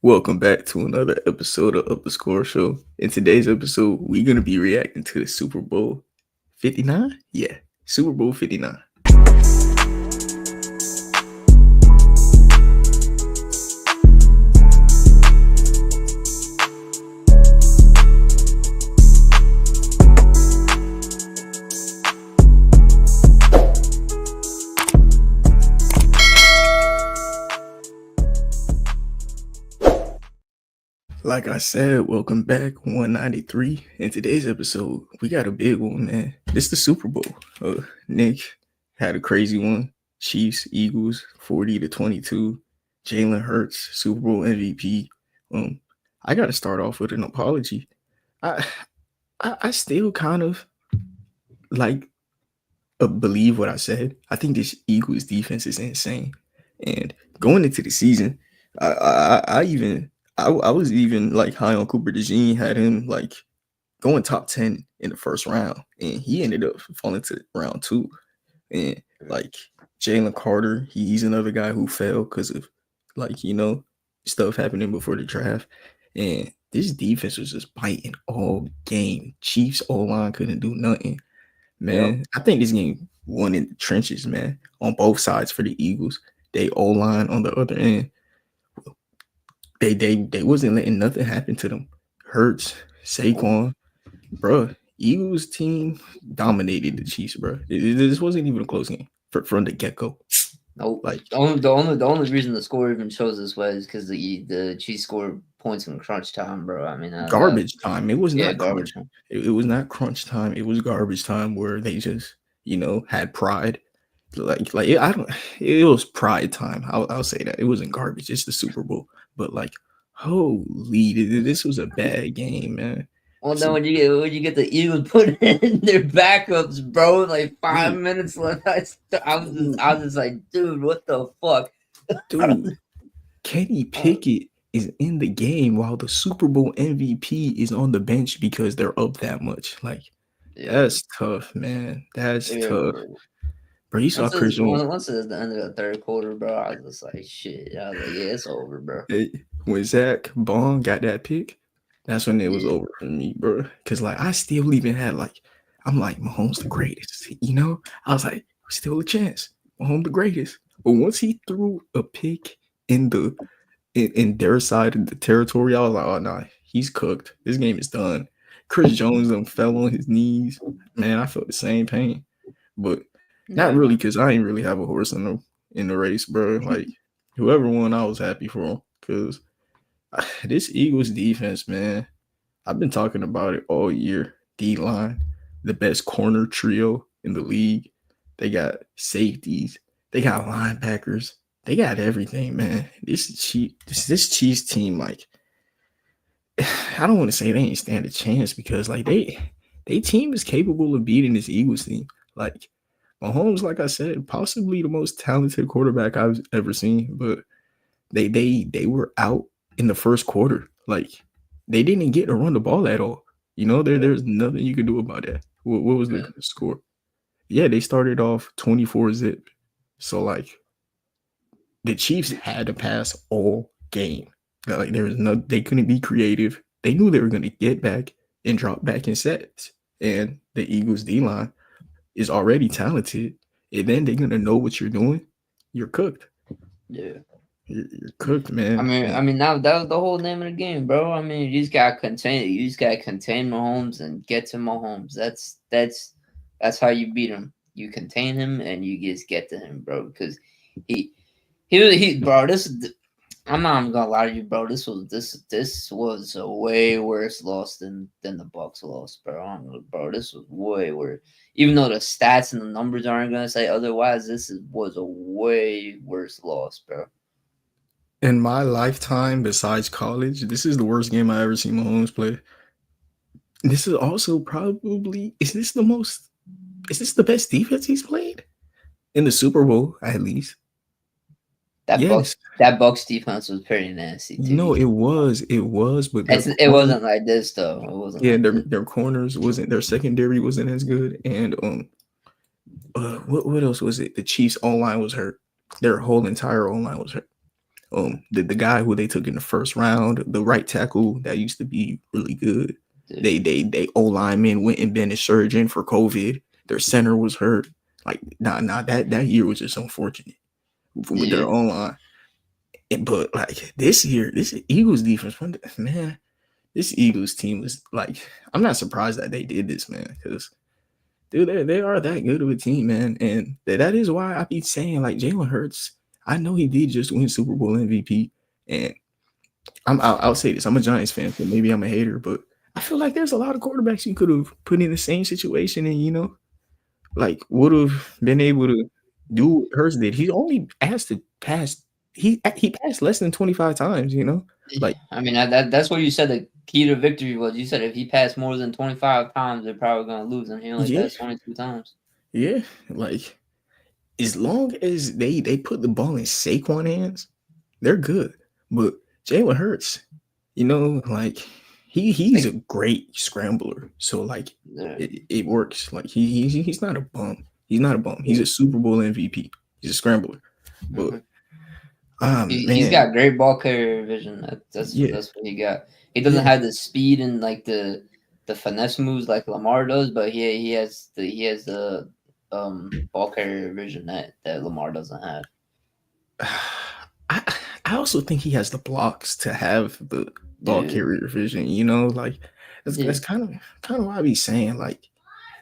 Welcome back to another episode of the Score Show. In today's episode, we're going to be reacting to the Super Bowl 59? Yeah, Super Bowl 59. Like I said, welcome back, 193. In today's episode, we got a big one, man. This is the Super Bowl. Nick had a crazy one. Chiefs, Eagles, 40-22. Jalen Hurts, Super Bowl MVP. I got to start off with an apology. I still kind of like believe what I said. I think this Eagles defense is insane. And going into the season, I was even like high on Cooper DeJean, had him like going top 10 in the first round, and he ended up falling to round 2. And like Jalen Carter, he's another guy who fell because of like stuff happening before the draft. And this defense was just biting all game. Chiefs O-line couldn't do nothing. Man, I think this game won in the trenches, man, on both sides for the Eagles. They O-line on the other end. They wasn't letting nothing happen to them. Hurts, Saquon, bro. Eagles team dominated the Chiefs, bro. This wasn't even a close game from the get-go. Nope. Like the only reason the score even shows this way is because the Chiefs scored points in crunch time, bro. I mean, garbage time. It was not garbage crunch. It was not crunch time. It was garbage time where they just had pride. It was pride time. I'll say that. It wasn't garbage. It's the Super Bowl. But like, holy, this was a bad game, man. Well, then when you get the Eagles put in their backups, bro, like 5 minutes left, I was just like, dude, what the fuck, dude? Kenny Pickett is in the game while the Super Bowl MVP is on the bench because they're up that much. Like, that's tough, man. That's tough. Bro, you saw Chris Jones. Once it was the end of the third quarter, bro, I was just like, shit. I was like, yeah, it's over, bro. When Zach Bond got that pick, that's when it was over for me, bro. Because, like, I still even had, like, I'm like, Mahomes the greatest, I was like, still a chance. Mahomes the greatest. But once he threw a pick in their side of the territory, I was like, oh, nah, he's cooked. This game is done. Chris Jones fell on his knees. Man, I felt the same pain. But not really, because I ain't really have a horse in the race, bro. Like, whoever won, I was happy for him. Because this Eagles defense, man, I've been talking about it all year. D-line, the best corner trio in the league. They got safeties. They got linebackers. They got everything, man. This Chiefs team, like, I don't want to say they ain't stand a chance because, like, they team is capable of beating this Eagles team. Like, Mahomes, like I said, possibly the most talented quarterback I've ever seen, but they were out in the first quarter. Like, they didn't get to run the ball at all. There's nothing you could do about that. What was the score? Yeah, they started off 24-zip. So, like, the Chiefs had to pass all game. Like, they couldn't be creative. They knew they were going to get back and drop back in sets. And the Eagles D-line is already talented. And then they're going to know what you're doing. You're cooked. Yeah. You're cooked, man. I mean, that was the whole name of the game, bro. I mean, you just gotta contain it. You just gotta contain Mahomes and get to Mahomes. That's how you beat him. You contain him and you just get to him, bro. Because he bro. I'm not even gonna lie to you, bro. This was a way worse loss than the Bucks loss, bro. Bro, this was way worse. Even though the stats and the numbers aren't gonna say otherwise, was a way worse loss, bro. In my lifetime, besides college, this is the worst game I ever seen Mahomes play. This is also probably is this the best defense he's played in the Super Bowl, at least? That Bucks defense was pretty nasty. No, it was, but it wasn't like this though. It wasn't. Yeah, their corners wasn't, their secondary wasn't as good, and what else was it? The Chiefs' O-line was hurt. Their whole entire O-line was hurt. The guy who they took in the first round, the right tackle that used to be really good. Dude, They O lineman went and been a surgeon for COVID. Their center was hurt. Like that year was just unfortunate with their yeah, O line. But like this year, this Eagles defense, man, this Eagles team was like, I'm not surprised that they did this, man, because dude, they are that good of a team, man, and that is why I be saying like Jalen Hurts. I know he did just win Super Bowl MVP, and I'll say this: I'm a Giants fan, so maybe I'm a hater, but I feel like there's a lot of quarterbacks you could have put in the same situation, and like would have been able to do what Hurts did. He only asked to pass. He passed less than 25 times, like I mean that's what you said. The key to victory was you said if he passed more than 25 times, they're probably gonna lose, and he only yeah, passed 22 times. yeah, like as long as they put the ball in Saquon hands, they're good. But Jalen Hurts, like he's a Like, great scrambler. So like yeah, it works. Like he's not a bum. He's not a bum. He's yeah. a Super Bowl MVP. He's a scrambler. But Mhm. He's man, got great ball carrier vision. yeah, That's what he got. He doesn't yeah. have the speed and like the finesse moves like Lamar does, but he has the ball carrier vision that Lamar doesn't have. I I also think he has the blocks to have the ball Dude, carrier vision. Like yeah, that's kind of why I be saying like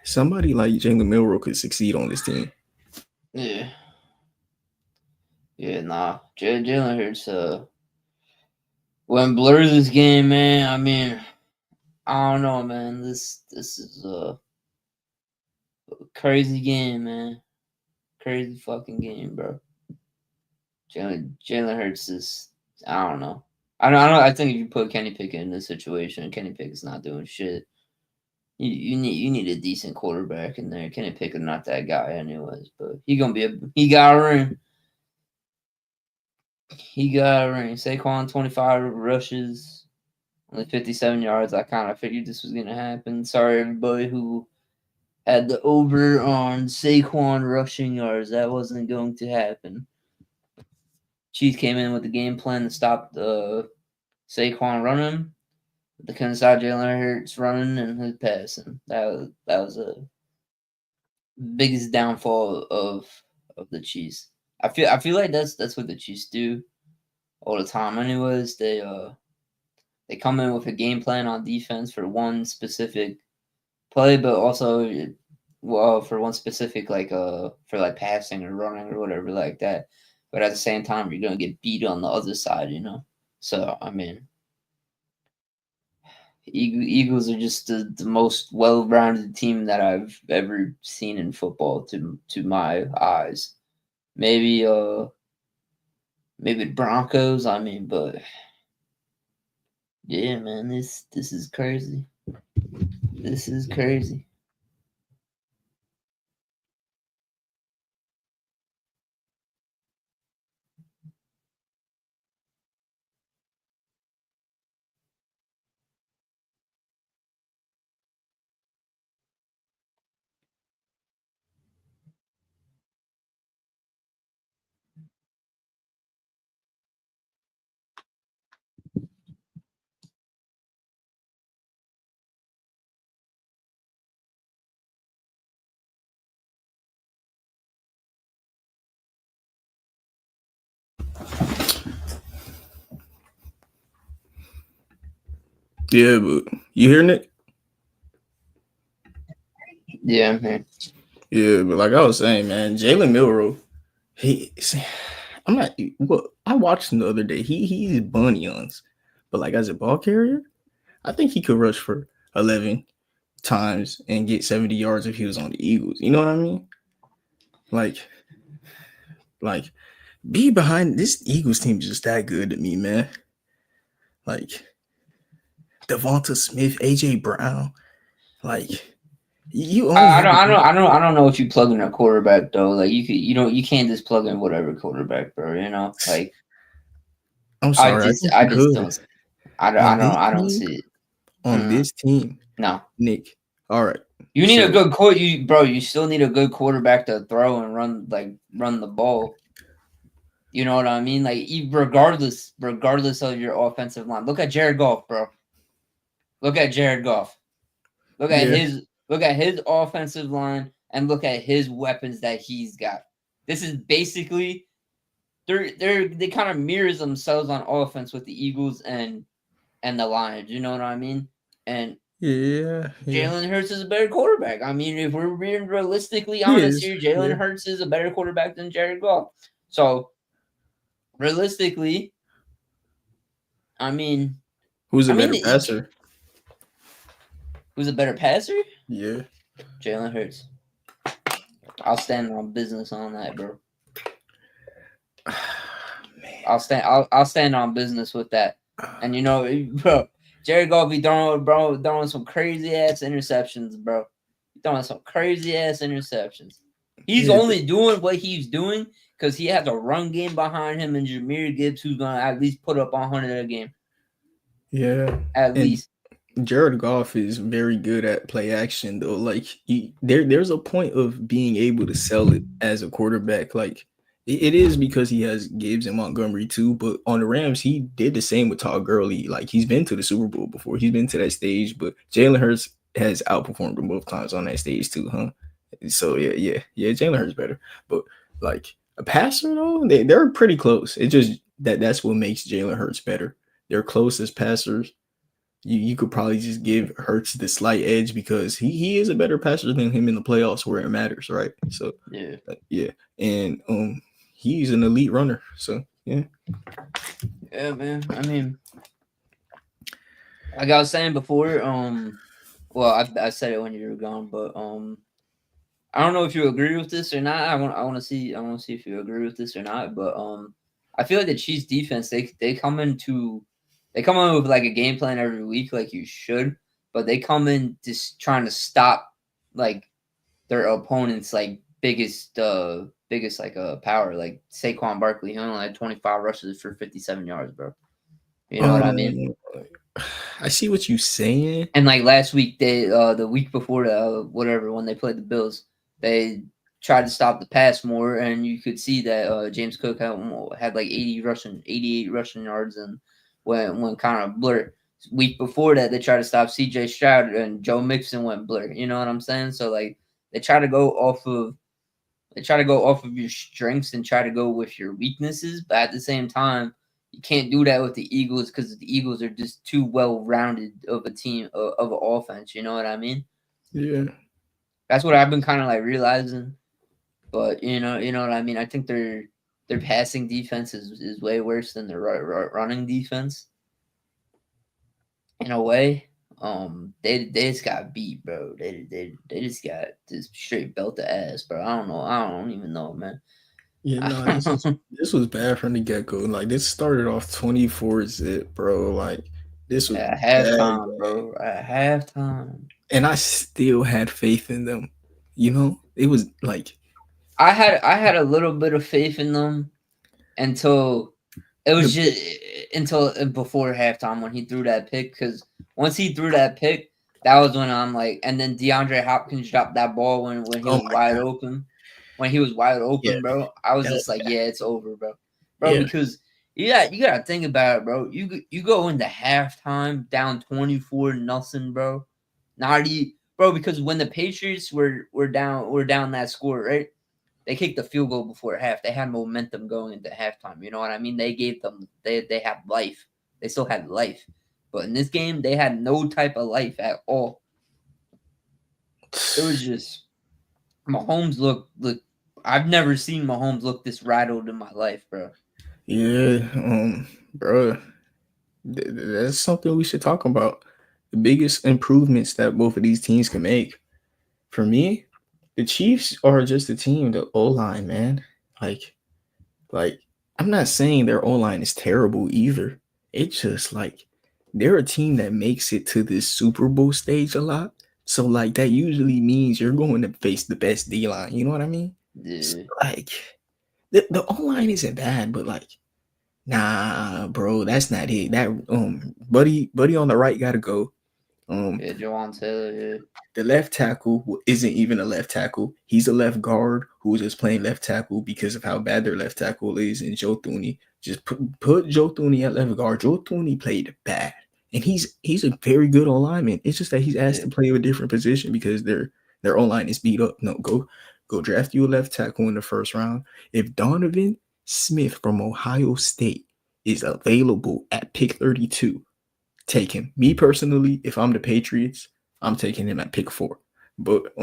somebody like Jalen Milrow could succeed on this team. yeah, yeah. Nah, Jalen Hurts. When blurs this game, man. I mean, I don't know, man. This is a crazy game, man. Crazy fucking game, bro. Jalen Hurts is. I don't know. I don't. I think if you put Kenny Pickett in this situation, Kenny Pickett's not doing shit. You need a decent quarterback in there. Kenny Pickett not that guy anyways, but he got a ring. He got a ring. Saquon 25 rushes, only 57 yards. I kind of figured this was gonna happen. Sorry everybody who had the over on Saquon rushing yards. That wasn't going to happen. Chiefs came in with the game plan to stop the Saquon running. They couldn't stop Jalen Hurts running and his passing. That was a biggest downfall of the Chiefs. I feel like that's what the Chiefs do all the time. Anyways, they come in with a game plan on defense for one specific play, but also well for one specific for like passing or running or whatever like that. But at the same time, you're gonna get beat on the other side. So I mean, Eagles are just the most well-rounded team that I've ever seen in football to my eyes. Maybe maybe the Broncos. I mean, but yeah, man, this is crazy. This is crazy. Yeah, but you hear Nick? Yeah, man. Yeah, but like I was saying, man, Jalen Milrow, he, I'm not. Well, I watched him the other day. He's bunny uns, but like as a ball carrier, I think he could rush for 11 times and get 70 yards if he was on the Eagles. You know what I mean? Like, like be behind this Eagles team is just that good to me, man. Like Devonta Smith, AJ Brown, like you only have to do. I don't know if you plug in a quarterback though. Like you can't just plug in whatever quarterback, bro. Like I'm sorry, I think I you just could don't. on this I don't team. see it. On Mm, this team, no, Nick. All right, you need a so good court. You still need a good quarterback to throw and run the ball. You know what I mean? Like regardless of your offensive line. Look at Jared Goff, bro. Look at Jared Goff. Look at Yeah, his offensive line and look at his weapons that he's got. This is basically they kind of mirrors themselves on offense with the Eagles and the Lions. You know what I mean? And yeah, yeah. Jalen Hurts is a better quarterback. I mean, if we're being realistically He honest is. here, Yeah. Jalen Hurts is a better quarterback than Jared Goff. So realistically, I mean, Who's a I mean, better passer? who's a better passer? Yeah. Jalen Hurts. I'll stand on business on that, bro. Man. I'll stand on business with that. And you know, bro, Jared Goff be throwing some crazy ass interceptions, bro. Throwing some crazy ass interceptions. He's Yeah, only doing what he's doing because he has a run game behind him and Jameer Gibbs, who's gonna at least put up 100 a game, yeah. at And least. Jared Goff is very good at play action though. Like there's a point of being able to sell it as a quarterback. Like it is because he has Gibbs and Montgomery too. But on the Rams, he did the same with Todd Gurley. Like he's been to the Super Bowl before. He's been to that stage. But Jalen Hurts has outperformed him both times on that stage too, huh? So yeah. Jalen Hurts better. But like a passer though, they're pretty close. It just that's what makes Jalen Hurts better. They're close as passers. You could probably just give Hurts the slight edge because he is a better passer than him in the playoffs where it matters, right? So Yeah. yeah, and he's an elite runner. So yeah, Yeah, man. I mean, like I was saying before, well, I said it when you were gone, but I don't know if you agree with this or not. I want to see if you agree with this or not. But I feel like the Chiefs defense they come in with like a game plan every week, like you should. But they come in just trying to stop like their opponent's like biggest like power, like Saquon Barkley. He only had 25 rushes for 57 yards, bro. You know what I mean? um, I see what you're saying. And like last week, the week before whatever when they played the Bills, they tried to stop the pass more, and you could see that James Cook had like 88 rushing yards, and when kind of blur. Week before that, they tried to stop C.J. Stroud, and Joe Mixon went blur. You know what I'm saying? So like they try to go off of your strengths and try to go with your weaknesses, but at the same time you can't do that with the Eagles because the Eagles are just too well rounded of a team of an offense. You know what I mean? Yeah, That's what I've been kind of like realizing. But you know what I mean. I think their passing defense is way worse than their running defense in a way. They just got beat, bro. They just got just straight belt the ass, bro. I don't know. I don't even know, man. yeah. No, this was bad from the get go. Like this started off 24-zip, bro. Like this was At bad, halftime, bro. At halftime. and I still had faith in them. You know, it was like I had a little bit of faith in them until it was the just until before halftime when he threw that pick. Because once he threw that pick, that was when I'm like, and then DeAndre Hopkins dropped that ball when he oh was my wide god, open. When he was wide yeah, open, bro, I was that just was like, bad. yeah, it's over, bro. Yeah, Because you gotta think about it, bro. You go into halftime down 24-0, bro. Not even, bro, because when the Patriots were down that score, right? They kicked the field goal before half. They had momentum going into halftime. You know what I mean? They gave them they had life. They still had life. But in this game, they had no type of life at all. It was just Mahomes look. I've never seen Mahomes look this rattled in my life, bro. yeah, bro. That's something we should talk about. The biggest improvements that both of these teams can make. For me, the Chiefs are just a team. The O line, man. Like, like I'm not saying their O line is terrible either. It's just like they're a team that makes it to this Super Bowl stage a lot. So like that usually means you're going to face the best D line. You know what I mean? So, Yeah. like the O line isn't bad, but like nah, bro, that's not it. That buddy on the right gotta go. Yeah, Jawan Taylor. Yeah. The left tackle isn't even a left tackle. He's a left guard who's just playing left tackle because of how bad their left tackle is. And Joe Thuney, just put Joe Thuney at left guard. Joe Thuney played bad, and he's a very good O lineman. It's just that he's asked Yeah. to play a different position because their O line is beat up. No, go draft you a left tackle in the first round. If Donovan Smith from Ohio State is available at pick 32, take him. Me personally, if I'm the Patriots, I'm taking him at pick 4. But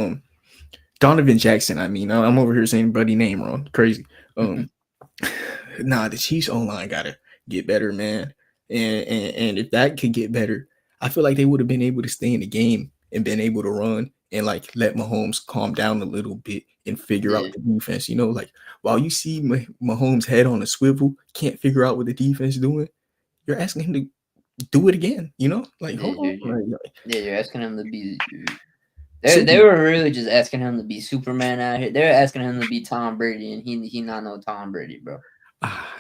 Donovan Jackson, I mean, I'm over here saying buddy name wrong. Crazy. Nah, the Chiefs online gotta get better, man. And if that could get better, I feel like they would have been able to stay in the game and been able to run and like let Mahomes calm down a little bit and figure Yeah. out the defense. You know, like while you see Mahomes' head on a swivel, can't figure out what the defense doing, you're asking him to do it again. You know, like Yeah, hold on, yeah, you're asking him to be. They super. were really just asking him to be Superman out here. They were asking him to be Tom Brady, and he not know Tom Brady, bro.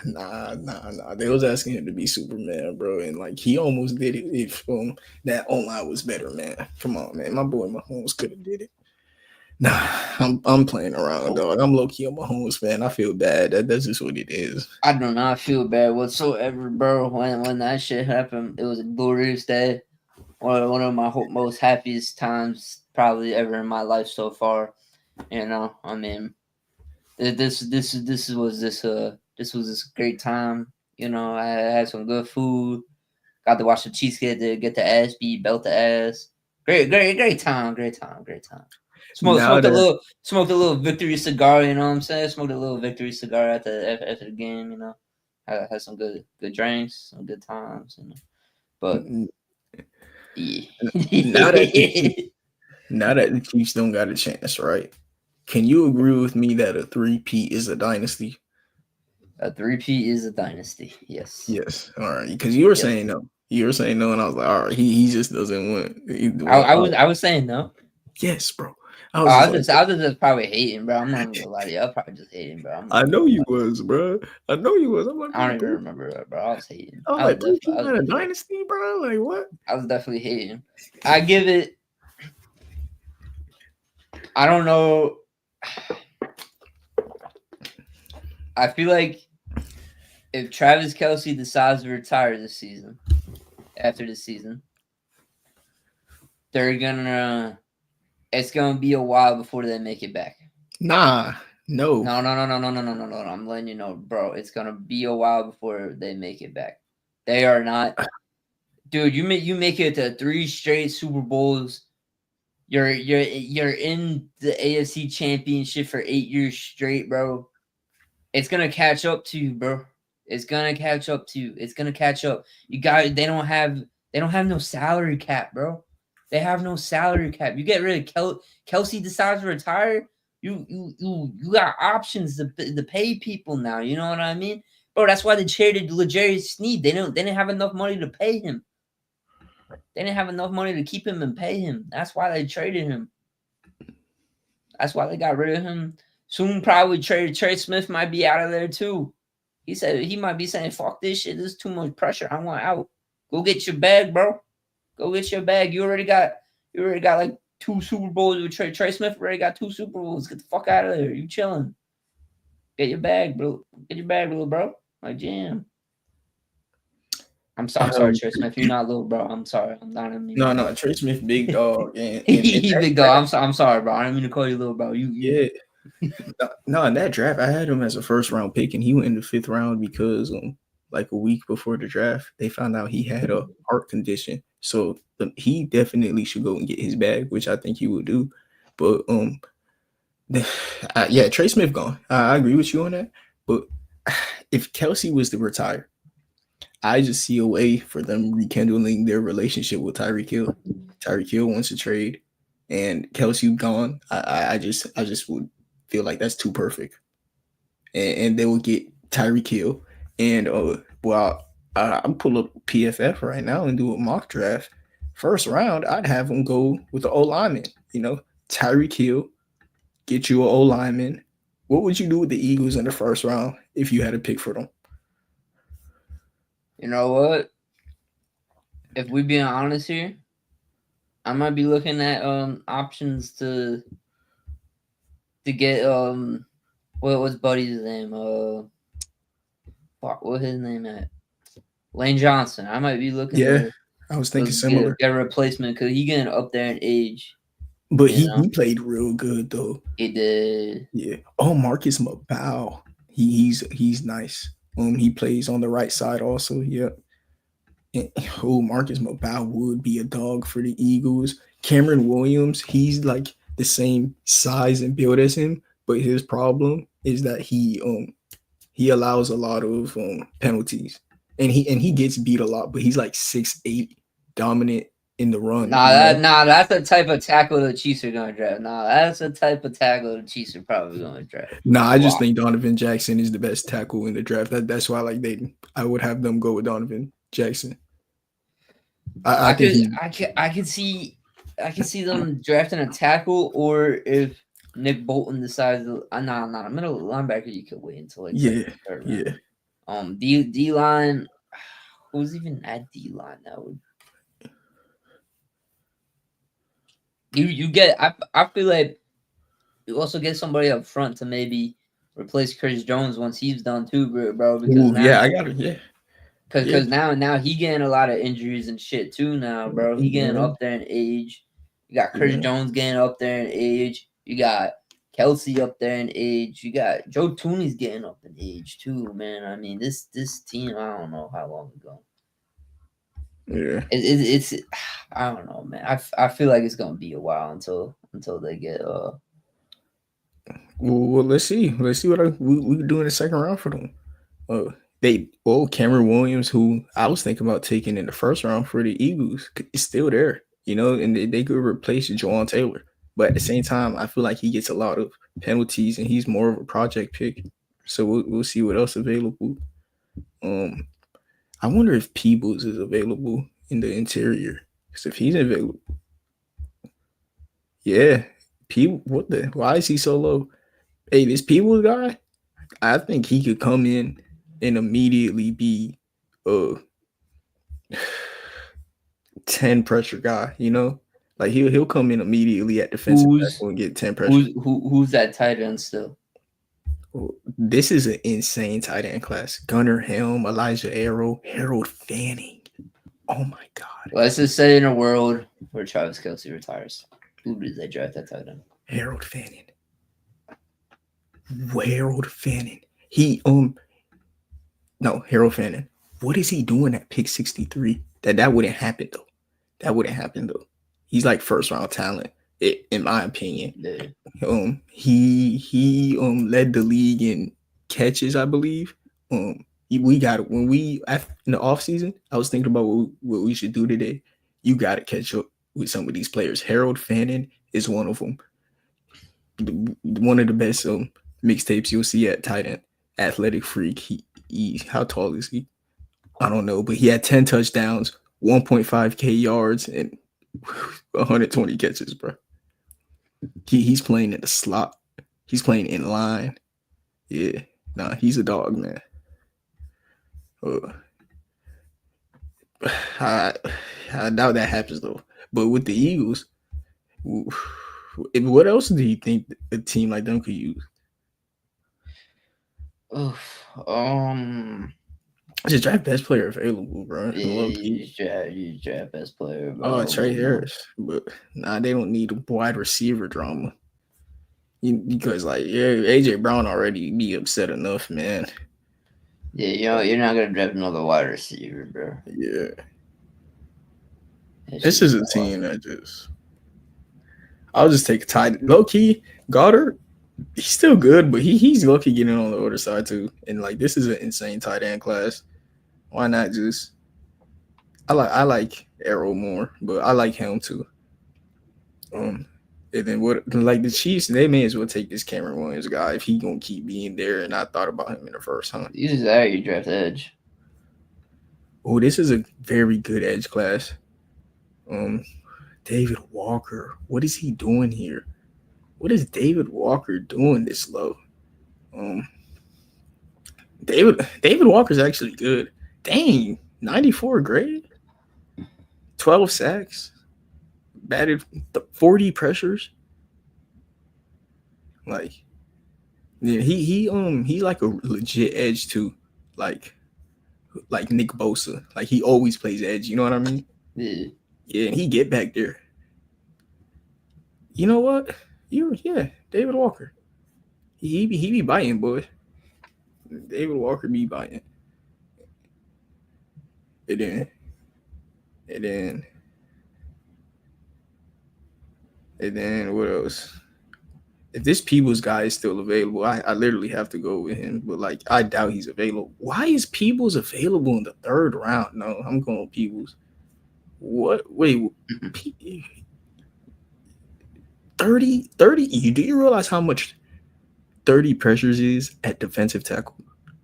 Nah. They was asking him to be Superman, bro, and like he almost did it. If that online was better, man. Come on, man. My boy Mahomes could have did it. Nah, I'm playing around, dog. I'm low key a Mahomes fan. I feel bad. That's just what it is. I do not feel bad whatsoever, bro. When that shit happened, it was a glorious day. One of my most happiest times probably ever in my life so far. You know, I mean, this was this great time. You know, I had some good food. Got to watch the Chiefs get the ass beat, belt the ass. Great time. Now that Smoked a little victory cigar. You know what I'm saying? Smoked a little victory cigar after the game. You know, had some good drinks, some good times. You know, but yeah. now that the Chiefs, now that the Chiefs don't got a chance, right? Can you agree with me that a 3-peat is a dynasty? A three-peat is a dynasty. Yes. Yes. All right. Because you were Yep. saying no. You were saying no, and I was like, all right, he just doesn't want. I was saying no. Yes, bro. I Oh, was just like, I was just probably hating, bro. I'm not even gonna lie to you. I was probably just hating, bro. I'm not I even know gonna you lie. was, bro. I know you was. I'm like, I bro, don't even remember that, bro. I was hating. I was like, three P not a dynasty, bro. Like what? I was definitely hating. I give it. I don't know. I feel like if Travis Kelce decides to retire this season, after this season, they're gonna. It's gonna be a while before they make it back. Nah, no. No. I'm letting you know, bro. It's gonna be a while before they make it back. They are not, dude. You make it to 3 straight Super Bowls. You're in the AFC Championship for 8 years straight, bro. It's gonna catch up to you, bro. It's gonna catch up to you. It's gonna catch up. You got. They don't have no salary cap, bro. They have no salary cap. You get rid of Kelsey decides to retire. You got options to pay people now. You know what I mean, bro? That's why they traded L'Jarius Sneed. They didn't have enough money to pay him. They didn't have enough money to keep him and pay him. That's why they traded him. That's why they got rid of him. Soon probably Trey Smith might be out of there too. He said he might be saying, "Fuck this shit. This is too much pressure. I want out. Go get your bag, bro. Go get your bag. You already got like 2 Super Bowls with Trey Smith. Already got 2 Super Bowls. Get the fuck out of there. You chilling. Get your bag, bro. Get your bag, little bro. Like jam. I'm sorry, Trey Smith. You're not little, bro. I'm sorry. I'm not. No. Trey Smith, big dog, and He that big dog. I'm sorry, bro. I didn't mean to call you little, bro. yeah. No, in that draft, I had him as a first round pick, and he went in the 5th round because like a week before the draft, they found out he had a heart condition. So he definitely should go and get his bag, which I think he will do. But yeah, Trey Smith gone. I agree with you on that. But if Kelsey was to retire, I just see a way for them rekindling their relationship with Tyreek Hill. Tyreek Hill wants to trade, and Kelsey gone. I just would feel like that's too perfect, and they will get Tyreek Hill. And well, I'm pull up PFF right now and do a mock draft. First round, I'd have them go with the O lineman. You know, Tyreek Hill, get you an O lineman. What would you do with the Eagles in the first round if you had a pick for them? You know what? If we being honest here, I might be looking at options to get what was Buddy's name? What his name at? Lane Johnson. I might be looking Yeah, I was thinking similar. get a replacement because he getting up there in age. But You he know, played real good though. he did. Yeah. Oh, Marcus Mabau. He's nice. He plays on the right side also. Yeah. And, oh, Marcus Mabau would be a dog for the Eagles. Cameron Williams, he's like the same size and build as him, but his problem is that he allows a lot of penalties, and he gets beat a lot. But he's like 6'8", dominant in the run. You know? That's the type of tackle the Chiefs are gonna draft. Nah, that's the type of tackle the Chiefs are probably gonna draft. Nah, I just Wow. think Donovan Jackson is the best tackle in the draft. That's why I would have them go with Donovan Jackson. I think he. I could see them drafting a tackle, or if Nick Bolton decides to nah, a middle linebacker you could wait until like Yeah, third yeah. round. D line, who's even at D line that would you get I feel like you also get somebody up front to maybe replace Chris Jones once he's done too, bro. Because Ooh, now yeah, I got it. Yeah, yeah. Cause now he getting a lot of injuries and shit too now, bro. He getting Yeah, up there in age. You got Chris yeah, Jones getting up there in age. You got Kelsey up there in age. You got Joe Tooney's getting up in age too, man. I mean this team, I don't know how long ago. yeah. It's I don't know, man. I feel like it's gonna be a while until they get Well, let's see. Let's see what we can do in the second round for them. Cameron Williams, who I was thinking about taking in the first round for the Eagles, is still there. You know, and they could replace Jawan Taylor. But at the same time, I feel like he gets a lot of penalties, and he's more of a project pick. So we'll see what else available. Um, I wonder if Peebles is available in the interior. Because if he's available, yeah, Peebles. What the? Why is he so low? Hey, this Peebles guy, I think he could come in and immediately be a 10 pressure guy. You know, like he'll come in immediately at defensive tackle and get 10 pressure. who's that tight end still? This is an insane tight end class. Gunnar Helm, Elijah Arrow, Harold Fanning. Oh my god. Let's just say in a world where Travis Kelsey retires, who did they draft that tight end? Harold Fanning. Harold Fanning. Harold Fanning. What is he doing at pick 63? That wouldn't happen though. That wouldn't happen though. He's like first round talent, in my opinion. Yeah. He led the league in catches, I believe. We got it when we in the off season. I was thinking about what we should do today. You got to catch up with some of these players. Harold Fanning is one of them. One of the best mixtapes you'll see at tight end. Athletic freak. He how tall is he? I don't know, but he had 10 touchdowns, 1.5K yards, and 120 catches, bro. He's playing in the slot. He's playing in line. Yeah. Nah, he's a dog, man. I doubt that happens though. But with the Eagles, what else do you think a team like them could use? Just draft best player available, bro. Yeah, you just draft best player, bro. Oh, Trey Harris. But they don't need a wide receiver drama. Because AJ Brown already be upset enough, man. Yeah, you're not gonna draft another wide receiver, bro. Yeah. This is a team that I'll just take a tight. Low key, Goddard, he's still good, but he's low key getting on the other side too. And this is an insane tight end class. Why not just? I like Arrow more, but I like him too. And then the Chiefs, they may as well take this Cameron Williams guy if he gonna keep being there. And I thought about him in the first hunt. This is how you draft edge. Oh, this is a very good edge class. David Walker, what is he doing here? What is David Walker doing this low? David Walker's actually good. Dang, 94 grade, 12 sacks. batted 40 pressures. Like, yeah, he's like a legit edge too. Like Nick Bosa. Like he always plays edge. You know what I mean? Yeah. Yeah, and he get back there. You know what? David Walker. He be biting, boy. David Walker be biting. And then and then and then what else? If this Peebles guy is still available, I literally have to go with him. But like, I doubt he's available. Why is Peebles available in the third round? No, I'm going with Peebles. What? Wait, 30? Do you realize how much 30 pressures is at defensive tackle?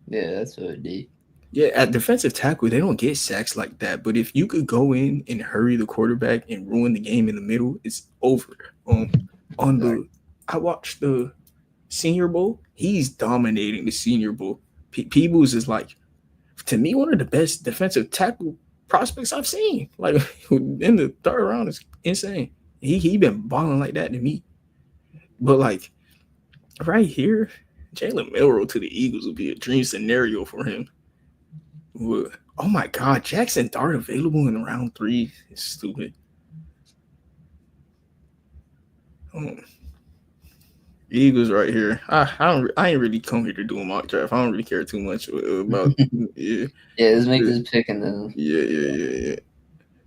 Yeah, that's what it did. Yeah, at defensive tackle, they don't get sacks like that. But if you could go in and hurry the quarterback and ruin the game in the middle, it's over. On the, I watched the Senior Bowl. He's dominating the Senior Bowl. Peebles is like, to me, one of the best defensive tackle prospects I've seen. Like in the third round is insane. He been balling like that to me. But like right here, Jalen Milroe to the Eagles would be a dream scenario for him. Oh my God, Jackson Dart available in round 3 is stupid. Eagles right here. I ain't really come here to do a mock draft. I don't really care too much about. Yeah, let's make this pick and then. Yeah.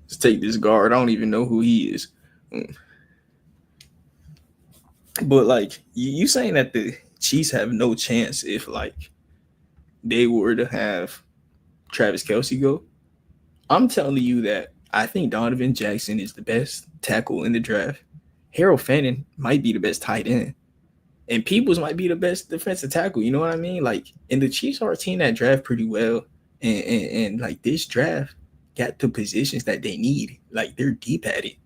Let's take this guard. I don't even know who he is. But like you saying that the Chiefs have no chance if like they were to have Travis Kelce go. I'm telling you that I think Donovan Jackson is the best tackle in the draft. Harold Fannin might be the best tight end. And Peoples might be the best defensive tackle. You know what I mean? Like, and the Chiefs are a team that draft pretty well. And like this draft got the positions that they need. Like they're deep at it.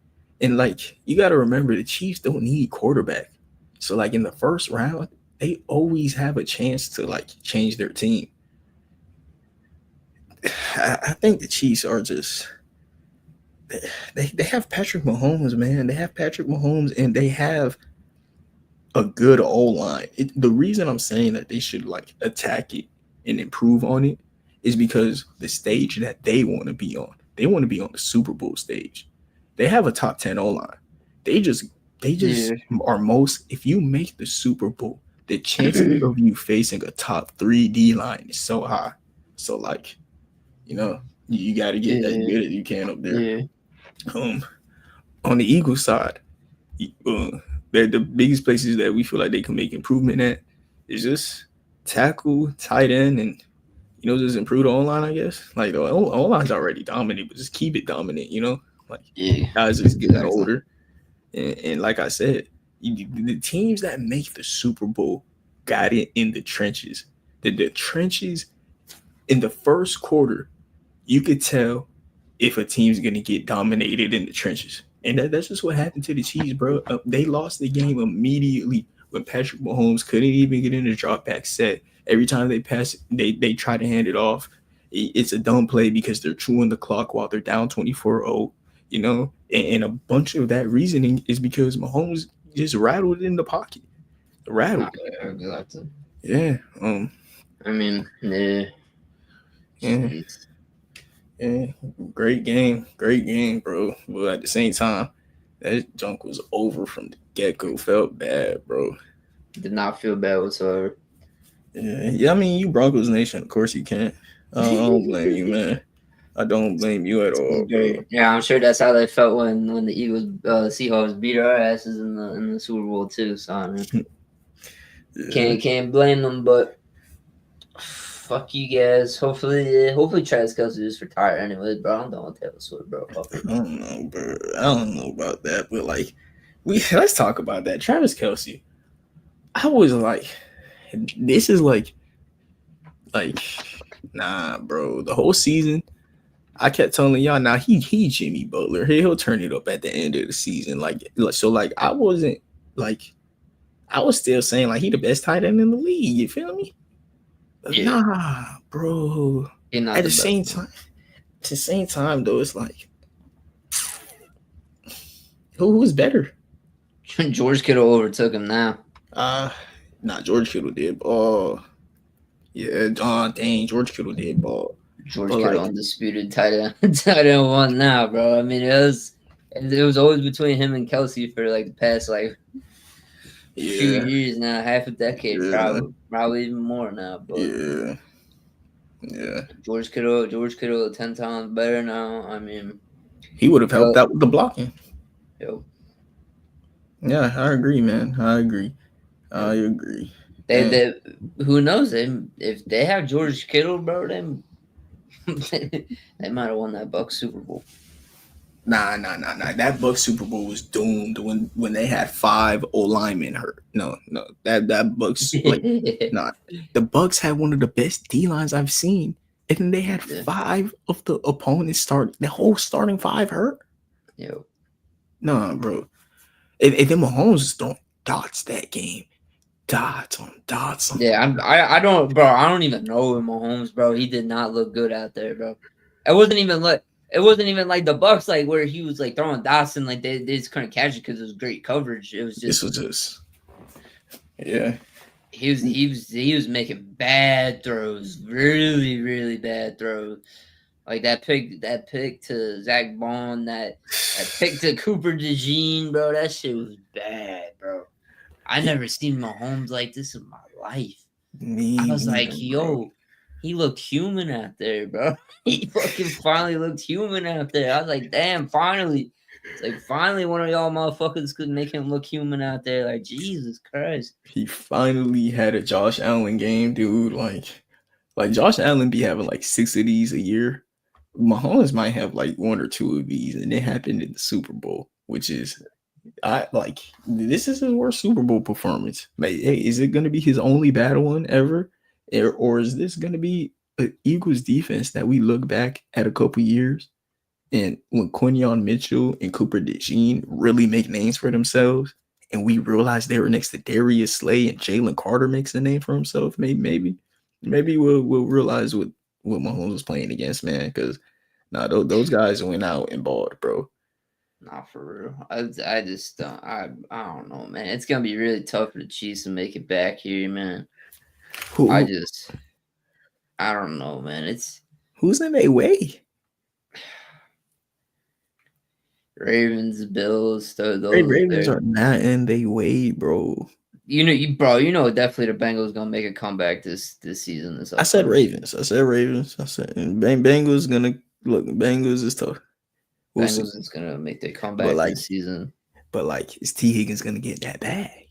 And like you got to remember the Chiefs don't need quarterback. So like in the first round, they always have a chance to like change their team. I think the Chiefs are just they have Patrick Mahomes, man. They have Patrick Mahomes and they have a good O-line. The reason I'm saying that they should like attack it and improve on it is because the stage that they want to be on, they want to be on the Super Bowl stage. They have a top 10 O-line. They just are most, if you make the Super Bowl, the chances of you facing a top 3 D line is so high. So like, you know, you got to get as good as you can up there. Yeah. On the Eagles side, the biggest places that we feel like they can make improvement at is just tackle, tight end, and just improve the O-line, I guess. Like the O-line's already dominant, but just keep it dominant, Like guys just getting older. And like I said, the teams that make the Super Bowl got it in the trenches. The trenches in the first quarter, you could tell if a team's going to get dominated in the trenches. And that's just what happened to the Chiefs, bro. They lost the game immediately when Patrick Mahomes couldn't even get in the drop back set. Every time they pass, they try to hand it off. It's a dumb play because they're chewing the clock while they're down 24-0, And a bunch of that reasoning is because Mahomes just rattled in the pocket. Rattled. Exactly. Yeah. I mean, yeah. Yeah, great game, bro. But at the same time, that junk was over from the get-go. Felt bad, bro. Did not feel bad whatsoever. Yeah. I mean, you Broncos Nation, of course you can't. I don't blame you, man. I don't blame you at all, bro. Yeah, I'm sure that's how they felt when the Eagles, Seahawks beat our asses in the Super Bowl too. So I mean, can't blame them, but. Fuck you guys. Hopefully Travis Kelce just retire anyway, bro. I'm done with Taylor Swift, bro. I don't know, bro. I don't know about that, but like, let's talk about that. Travis Kelce. I was like, this is like, nah, bro. The whole season, I kept telling y'all, nah, he Jimmy Butler. He'll turn it up at the end of the season. So I wasn't like, I was still saying like he the best tight end in the league. You feel me? Yeah. Nah, bro. At the same time, though, it's like Who was better? George Kittle overtook him now. Uh Not George Kittle did. Oh yeah, dang, George Kittle did ball. George But Kittle like, undisputed tight end, tight end one now, bro. I mean, it was always between him and Kelsey for like the past like few yeah, years now, half a decade, yeah, probably even more now. But yeah, yeah. George Kittle, 10 times better now. I mean, He would have helped yo, out with the blocking. yo, Yeah, I agree, man. I agree. I yo. agree. They, Dang. they, who knows? If they have George Kittle, bro, then they might have won that Bucks Super Bowl. Nah. That Bucks Super Bowl was doomed when they had five O linemen hurt. No. That Bucks like Yeah. nah. The Bucks had one of the best D lines I've seen, and then they had five of the opponents start. The whole starting five hurt. Yo. Nah, bro. And then Mahomes was throwing dots that game. Dots on dots on. Yeah, I don't, bro. I don't even know Mahomes, bro. He did not look good out there, bro. It wasn't even like the Bucks, like where he was like throwing dots and like they just couldn't catch it because it was great coverage. It was This just was just yeah. he was making bad throws, really really bad throws. Like that pick to Zach Bond, that pick to Cooper DeJean, bro. That shit was bad, bro. I He, never seen Mahomes like this in my life. I me was neither, like, bro. yo, he looked human out there, bro. He fucking finally looked human out there. I was like, damn, finally. It's like finally one of y'all motherfuckers could make him look human out there. Like, Jesus Christ. He finally had a Josh Allen game, dude. Like Josh Allen be having like six of these a year. Mahomes might have like one or two of these, and it happened in the Super Bowl, which is I like this is his worst Super Bowl performance. Like, hey, is it gonna be his only bad one ever? Or is this gonna be an Eagles defense that we look back at a couple years and when Quinion Mitchell and Cooper DeJean really make names for themselves, and we realize they were next to Darius Slay and Jalen Carter makes a name for himself, maybe we'll realize what Mahomes was playing against, man. Because those guys went out and balled, bro. Not for real. I just don't. I don't know, man. It's gonna be really tough for the Chiefs to make it back here, man. I Who just, I don't know, man. It's who's in their way? Ravens, Bills, those. Ravens are not in their way, bro. You know, definitely the Bengals gonna make a comeback this season, this I said upcoming season. Ravens. I said Ravens. I said and Bengals gonna look. Bengals is tough. We'll see. Bengals is gonna make their But comeback like, this season. is T Higgins gonna get that bag?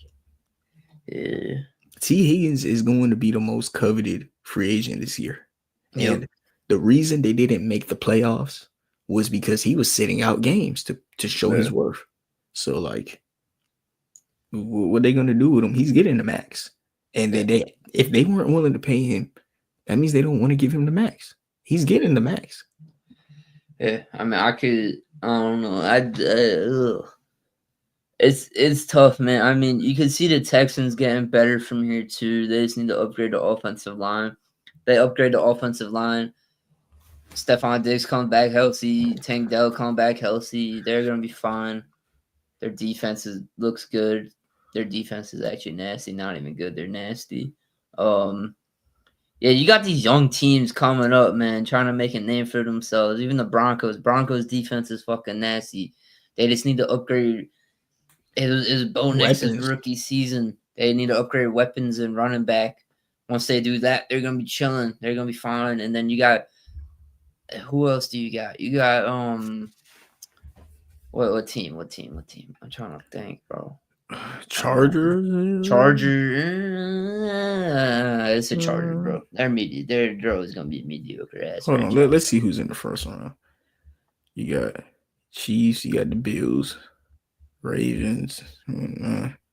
Yeah. T Higgins is going to be the most coveted free agent this year, Yep. and the reason they didn't make the playoffs was because he was sitting out games to show Yeah. his worth. So like, what they gonna do with him? He's getting the max, and then Yeah. if they weren't willing to pay him, that means they don't want to give him the max. He's getting the max. Yeah. I mean, I don't know. It's tough, man. I mean, you can see the Texans getting better from here too. They just need to upgrade the offensive line. They upgrade the offensive line. Stephon Diggs come back healthy. Tank Dell come back healthy. They're gonna be fine. Their defense looks good. Their defense is actually nasty. Not even good. They're nasty. Yeah, you got these young teams coming up, man, trying to make a name for themselves. Even the Broncos. Broncos defense is fucking nasty. They just need to upgrade. It was Bo Nix's Weapons. rookie season. They need to upgrade weapons and running back. Once they do that, they're gonna be chilling. They're gonna be fine. And then you got who else do you got? You got what team? What team? What team? I'm trying to think, bro. Chargers. It's a Chargers, bro. They're always gonna be mediocre ass Hold on. franchise. Let's see who's in the first round. You got Chiefs. You got the Bills, Ravens.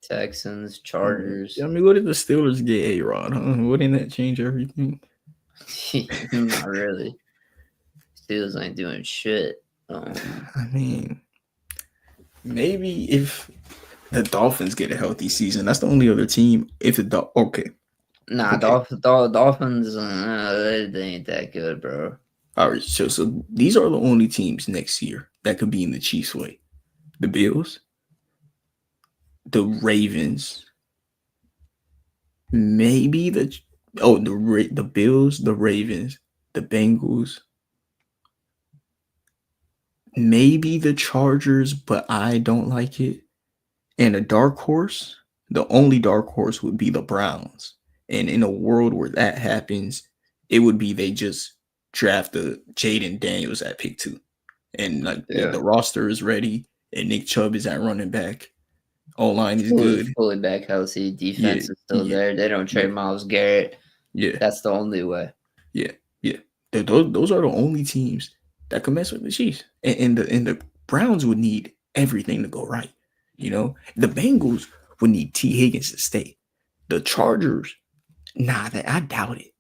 Texans, Chargers. I mean, what did the Steelers get? A-Rod, huh? Wouldn't that change everything? Not really. Steelers ain't doing shit. I mean, maybe if the Dolphins get a healthy season, that's the only other team. If the okay, Nah, okay, Dolphins, they ain't that good, bro. all right. So these are the only teams next year that could be in the Chiefs' way. The Bills, the Ravens, maybe the Bills, the Ravens, the Bengals, maybe the Chargers, but I don't like it. And a dark horse, the only dark horse would be the Browns. And in a world where that happens, it would be they just draft the Jaden Daniels at pick 2. And like Yeah. the roster is ready and Nick Chubb is at running back. O-line is Fully, good. fully back healthy. Yeah, Defense is still yeah, there. They don't yeah, trade Miles Garrett. yeah, That's the only way. yeah, yeah. Those are the only teams that can mess with the Chiefs. And the Browns would need everything to go right. You know, the Bengals would need T. Higgins to stay. The Chargers, nah, I doubt it.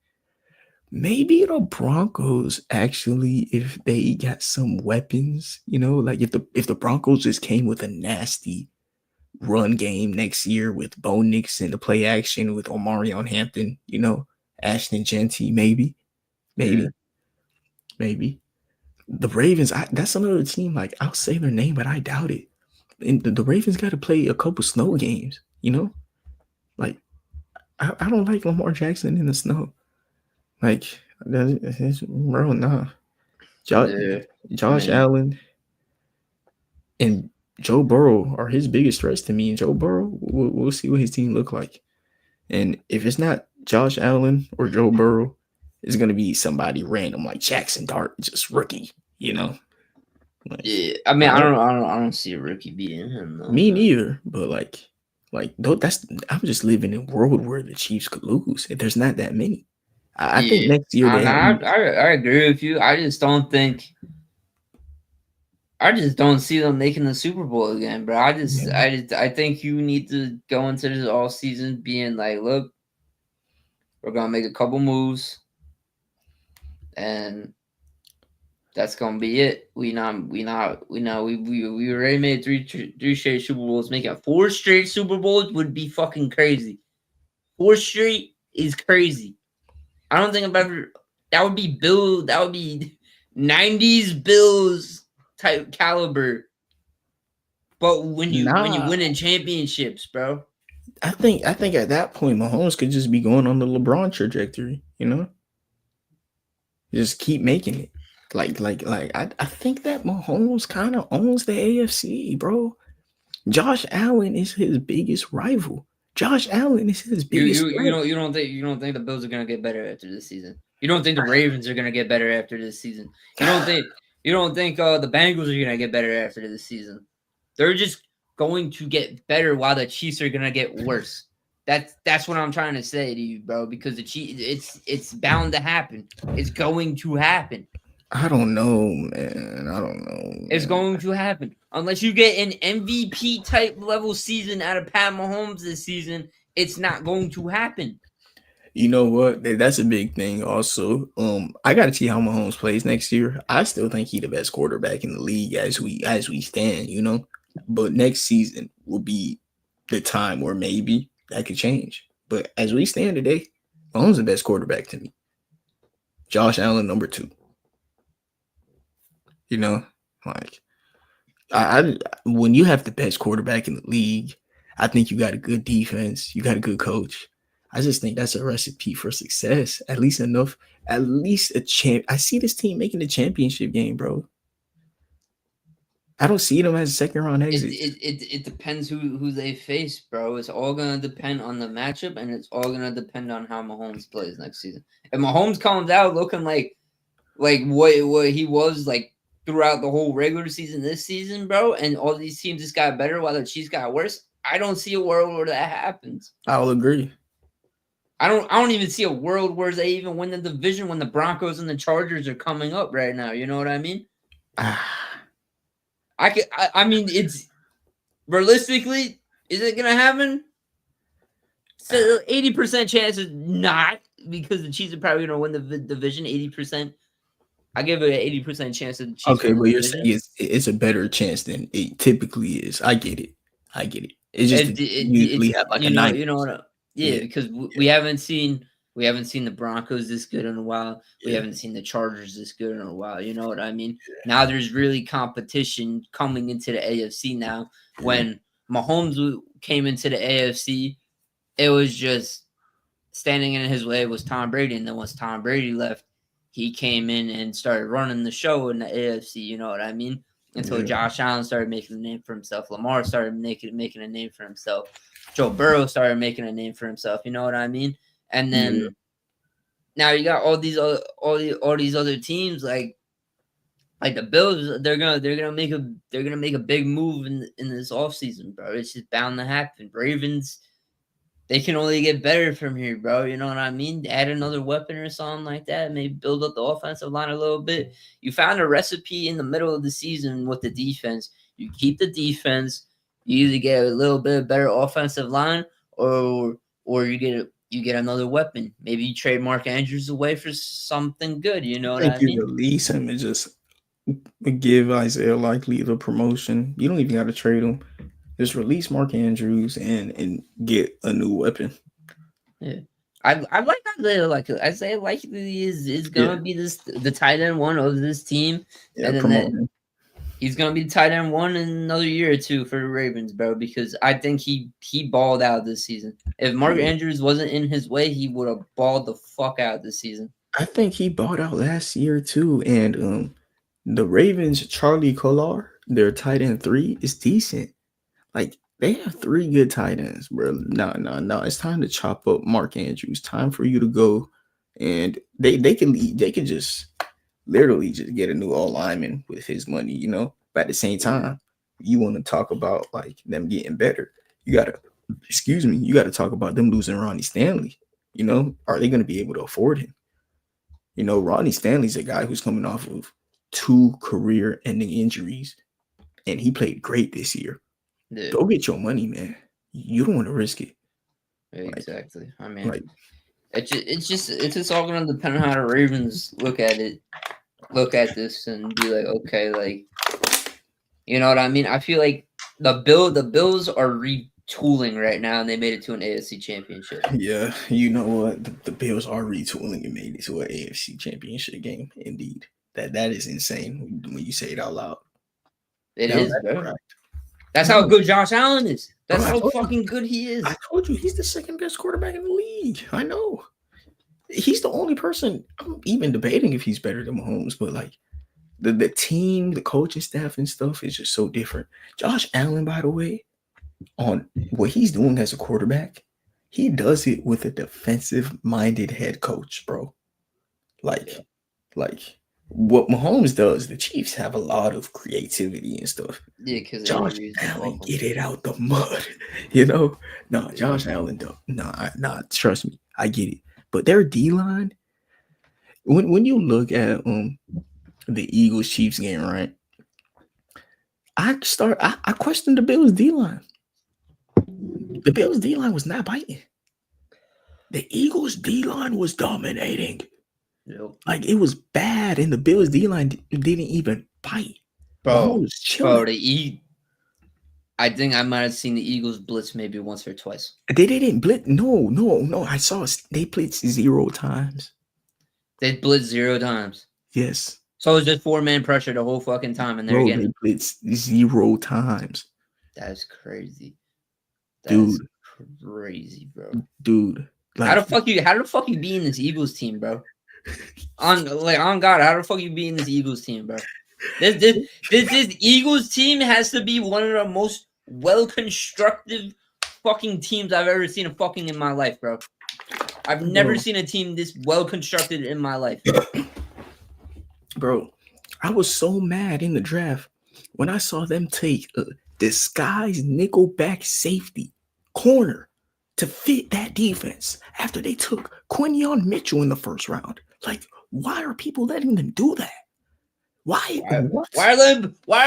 Maybe the Broncos actually, if they got some weapons, like if the Broncos just came with a nasty run game next year with Bo Nixon to play action with Omarion Hampton, Ashton Genty, maybe, Yeah. maybe, maybe. The Ravens, that's another team. Like I'll say their name, but I doubt it. And the Ravens got to play a couple snow games, Like I don't like Lamar Jackson in the snow. Like, bro, nah. Josh, Yeah. Josh Allen and Joe Burrow are his biggest threats to me. And Joe Burrow, we'll see what his team look like. And if it's not Josh Allen or Joe Burrow, it's gonna be somebody random like Jackson Dart, just rookie. Like, Yeah. I mean, I don't see a rookie beating him though. me neither. But that's I'm just living in a world where the Chiefs could lose. There's not that many. I think next year they have. I agree with you. I just don't see them making the Super Bowl again, bro. I think you need to go into this all season being like, look, we're gonna make a couple moves, and that's gonna be it. We already made three straight Super Bowls. Making 4 straight Super Bowls would be fucking crazy. 4 straight is crazy. I don't think I've ever. That would be 90s Bills type caliber. But when you winning championships, bro. I think at that point Mahomes could just be going on the LeBron trajectory, Just keep making it. I think that Mahomes kind of owns the AFC, bro. Josh Allen is his biggest rival. Josh Allen is his biggest you don't think the Bills are gonna get better after this season? You don't think the Ravens are gonna get better after this season? You don't think the Bengals are gonna get better after this season? They're just going to get better while the Chiefs are gonna get worse. That's what I'm trying to say to you, bro. Because the Chiefs, it's bound to happen. It's going to happen. I don't know, man. I don't know. Man. It's going to happen unless you get an MVP type level season out of Pat Mahomes this season. It's not going to happen. You know what? That's a big thing. Also, I got to see how Mahomes plays next year. I still think he's the best quarterback in the league as we stand. But next season will be the time where maybe that could change. But as we stand today, Mahomes the best quarterback to me. Josh Allen number 2. I when you have the best quarterback in the league, I think you got a good defense, you got a good coach. I just think that's a recipe for success. At least a champ. I see this team making the championship game, bro. I don't see them as a second round exit. It depends who they face, bro. It's all gonna depend on the matchup, and it's all gonna depend on how Mahomes plays next season. If Mahomes comes out looking like what he was like throughout the whole regular season this season, bro, and all these teams just got better while the Chiefs got worse, I don't see a world where that happens. I'll agree. I don't even see a world where they even win the division when the Broncos and the Chargers are coming up right now. You know what I mean? I mean, it's realistically, is it gonna happen? So 80% chance is not, because the Chiefs are probably gonna win the division. 80%. I give it an 80% chance that the Chiefs. Okay, but you're saying it's a better chance than it typically is. I get it. It's just usually have like a 9. Yeah, because we haven't seen We haven't seen the Broncos this good in a while. We Yeah. haven't seen the Chargers this good in a while. You know what I mean? Now there's really competition coming into the AFC now. When Mahomes came into the AFC, it was just standing in his way was Tom Brady. And then once Tom Brady left, he came in and started running the show in the AFC. You know what I mean? Until Yeah. Josh Allen started making a name for himself. Lamar started making a name for himself. Joe Burrow started making a name for himself. You know what I mean? And Yeah. then now you got all these other teams like the Bills. They're gonna make a big move in this offseason, bro. It's just bound to happen. Ravens, they can only get better from here, bro. You know what I mean? Add another weapon or something like that. Maybe build up the offensive line a little bit. You found a recipe in the middle of the season with the defense. You keep the defense. You either get a little bit better offensive line, or you get another weapon. Maybe you trade Mark Andrews away for something good. You know I what think I you mean? release him and just give Isaiah Likely the promotion. You don't even got to trade him. Just release Mark Andrews and get a new weapon. Yeah. I like Isaiah Likely is Yeah. gonna be the tight end one of this team, Yeah. and then Promote him. he's gonna be tight end one in another year or two for the Ravens, bro. Because I think he balled out this season. If Mark Yeah. Andrews wasn't in his way, he would have balled the fuck out this season. I think he bought out last year too. And the Ravens, Charlie Kolar, their tight end 3 is decent. Like they have 3 good tight ends, bro. No. It's time to chop up Mark Andrews. Time for you to go, and they can just literally just get a new all lineman with his money, you know. But at the same time, you want to talk about like them getting better. You gotta, excuse me, you gotta talk about them losing Ronnie Stanley. You know, are they going to be able to afford him? You know, Ronnie Stanley's a guy who's coming off of 2 career-ending injuries, and he played great this year. Yeah, Go get your money, man. You don't want to risk it. exactly. I mean, Like, it's just all gonna depend on how the Ravens look at this, and be like, okay, like, you know what I mean? I feel like the Bills are retooling right now, and they made it to an AFC championship. yeah, you know what? The Bills are retooling and made it to an AFC championship game. Indeed, that is insane when you say it out loud. It Now is, that's bro. right. That's how good Josh Allen is. That's how fucking good he is. I told you he's the second best quarterback in the league. I know. He's the only person I'm even debating if he's better than Mahomes, but like the team, the coaching staff and stuff is just so different. Josh Allen, by the way, on what he's doing as a quarterback, he does it with a defensive-minded head coach, bro. Like, like what Mahomes does, the Chiefs have a lot of creativity and stuff. Yeah, because Josh Andrews is Allen, awful. get it out the mud. You know? No, Josh Allen, though. Nah, trust me. I get it. But their D-line, when you look at the Eagles Chiefs game, right? I questioned the Bills D-line. The Bills D-line was not biting. The Eagles D-line was dominating. Yep. Like it was bad, and the Bills D-line didn't even bite. Bro, was chilling. I think I might have seen the Eagles blitz maybe once or twice. They didn't blitz. No. I saw they blitzed 0 times. They blitzed 0 times. Yes. So it was just 4-man pressure the whole fucking time, and they're Bro, getting they blitzed 0 times. That's crazy. Dude. Crazy, bro. Dude. Like, how the fuck you be in this Eagles team, bro? on God, how the fuck you be in this Eagles team, bro? This Eagles team has to be one of the most well-constructed fucking teams I've ever seen in my life, bro. I've never seen a team this well-constructed in my life. Bro, I was so mad in the draft when I saw them take a disguised nickelback safety corner to fit that defense after they took Quinyon Mitchell in the first round. Like, why are people letting them do that? Why are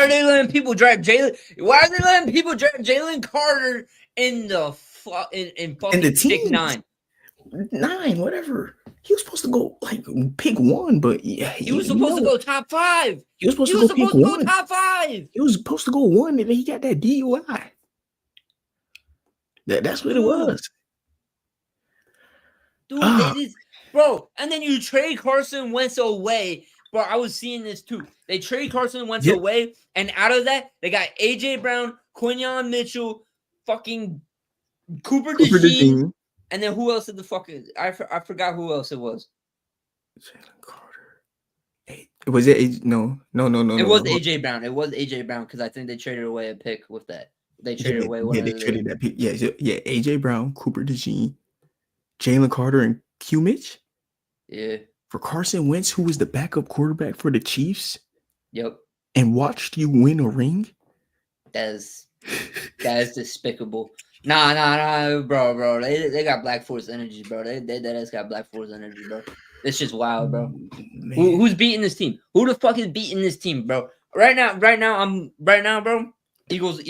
they letting people draft Jalen? Why are they letting people draft Jalen Carter in the fucking pick 9? 9, whatever. He was supposed to go like pick 1, but yeah, he was supposed to go top 5. He was supposed to go top 5. He was supposed to go 1, and then he got that DUI. That's what it was. Dude, they just, bro. And then you trade Carson Wentz away. Bro, I was seeing this too. They trade Carson Wentz Yep. away, and out of that, they got AJ Brown, Quinyon Mitchell, fucking Cooper Cooper DeJean, DeJean. and then who else did the fucking I forgot who else it was. Jalen Carter. Was it no. It was AJ Brown. It was AJ Brown because I think they traded away a pick with that. They traded away one Yeah, of they the. traded that pick. Yeah, AJ Brown, Cooper DeJean, Jalen Carter, and Q Mitch. Yeah. For Carson Wentz, who was the backup quarterback for the Chiefs. Yep. And watched you win a ring. That is despicable. Nah, bro. They got Black Force energy, bro. They got Black Force energy, bro. It's just wild, bro. Who's beating this team? Who the fuck is beating this team, bro? Right now, bro. Eagles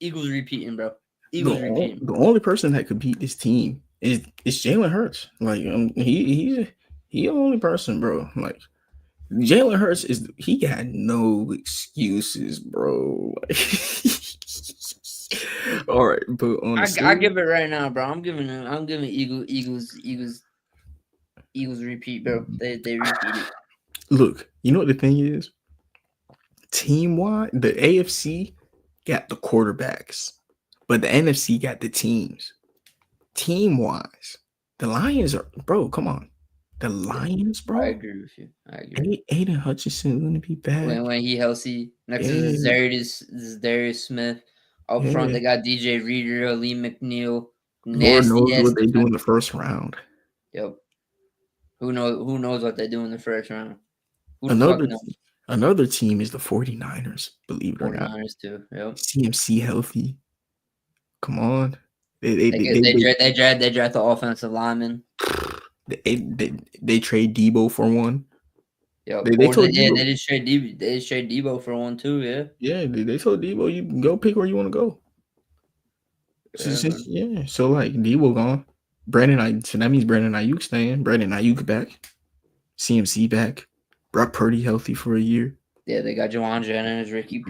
repeating, bro. Repeating. The only person that could beat this team is Jalen Hurts. Like he's the only person, bro. Like Jalen Hurts he got no excuses, bro. All right, but I give it right now, bro. I'm giving Eagles repeat, bro. They repeat it. Look, you know what the thing is? Team-wide, the AFC got the quarterbacks, but the NFC got the teams. Team-wise, the Lions are, bro, come on. The Lions, bro. I agree with you. Aiden Hutchinson going to be back. When he healthy. Next is Darius Smith. Up front, they got DJ Reader, Ali McNeil. Lord knows what they do in the first round. Yep. Who knows what they do in the first round? Another team is the 49ers, believe it or not. 49ers too. Yep. CMC healthy. Come on. They draft the offensive lineman. They trade Debo for one. Yeah, they just trade Debo. They just trade Debo for one too. Yeah. Yeah, they told Debo you go pick where you want to go. So like Debo gone. So that means Brandon Ayuk staying. Brandon Ayuk back. CMC back. Brock Purdy healthy for a year. Yeah, they got Juwan Jennings, Ricky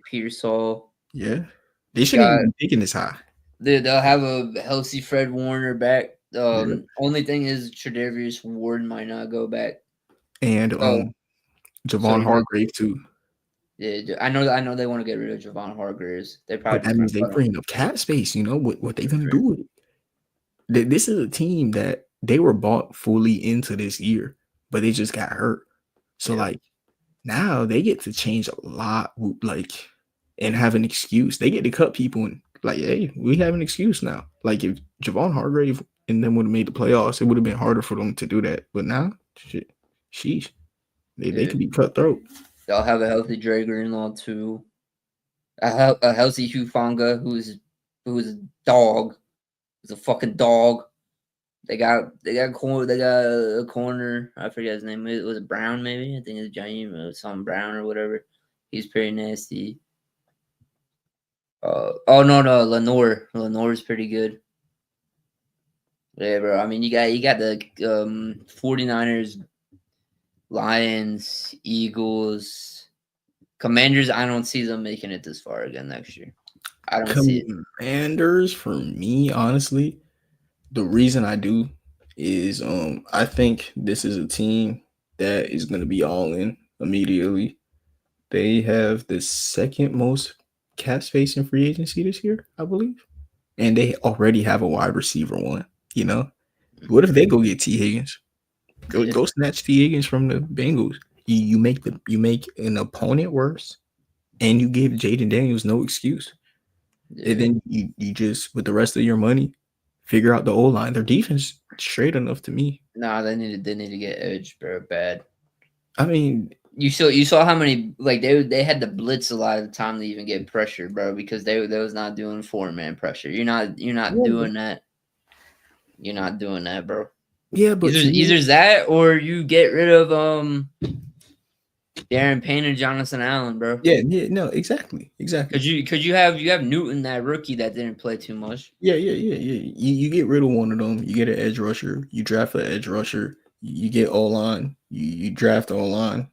Pearsall. Yeah, they shouldn't even be picking this high. They'll have a healthy Fred Warner back. Only thing is Tre'Davious Ward might not go back. And Javon Hargrave too. Yeah, I know they want to get rid of Javon Hargraves. They probably. But that means they bring up cap space. You know what they gonna do with it? This is a team that they were bought fully into this year, but they just got hurt. So like now they get to change a lot, like, and have an excuse. They get to cut people and like, hey, we have an excuse now. Like if Javon Hargrave and them would have made the playoffs, it would have been harder for them to do that. But now, sheesh, they could be cutthroat. They'll have a healthy Dre Greenlaw too. A healthy Hufanga, who's a dog. He's a fucking dog. They got a corner. I forget his name. Was it Brown? Maybe I think it's Jaime or something Brown or whatever. He's pretty nasty. No, Lenore. Lenore's pretty good. Yeah, bro. I mean, you got the 49ers, Lions, Eagles, Commanders. I don't see them making it this far again next year. I don't see it. Commanders, for me, honestly, the reason I do is I think this is a team that is going to be all in immediately. They have the second most cap space in free agency this year, I believe. And they already have a wide receiver one, you know? What if they go get T. Higgins? Go snatch T. Higgins from the Bengals. You make an opponent worse, and you give Jaden Daniels no excuse. Yeah. And then you just, with the rest of your money, figure out the O-line. Their defense straight enough to me. Nah, they need to get edge, bro. Bad. I mean, you saw how many, like, they had to blitz a lot of the time to even get pressure, bro, because they was not doing 4-man pressure. You're not doing that. You're not doing that, bro. Yeah, but either that or you get rid of Darren Payne and Jonathan Allen, bro. Yeah, no, exactly. Because you have Newton, that rookie that didn't play too much. Yeah. You get rid of one of them. You get an edge rusher. You draft an edge rusher. You get O-line. You draft O-line,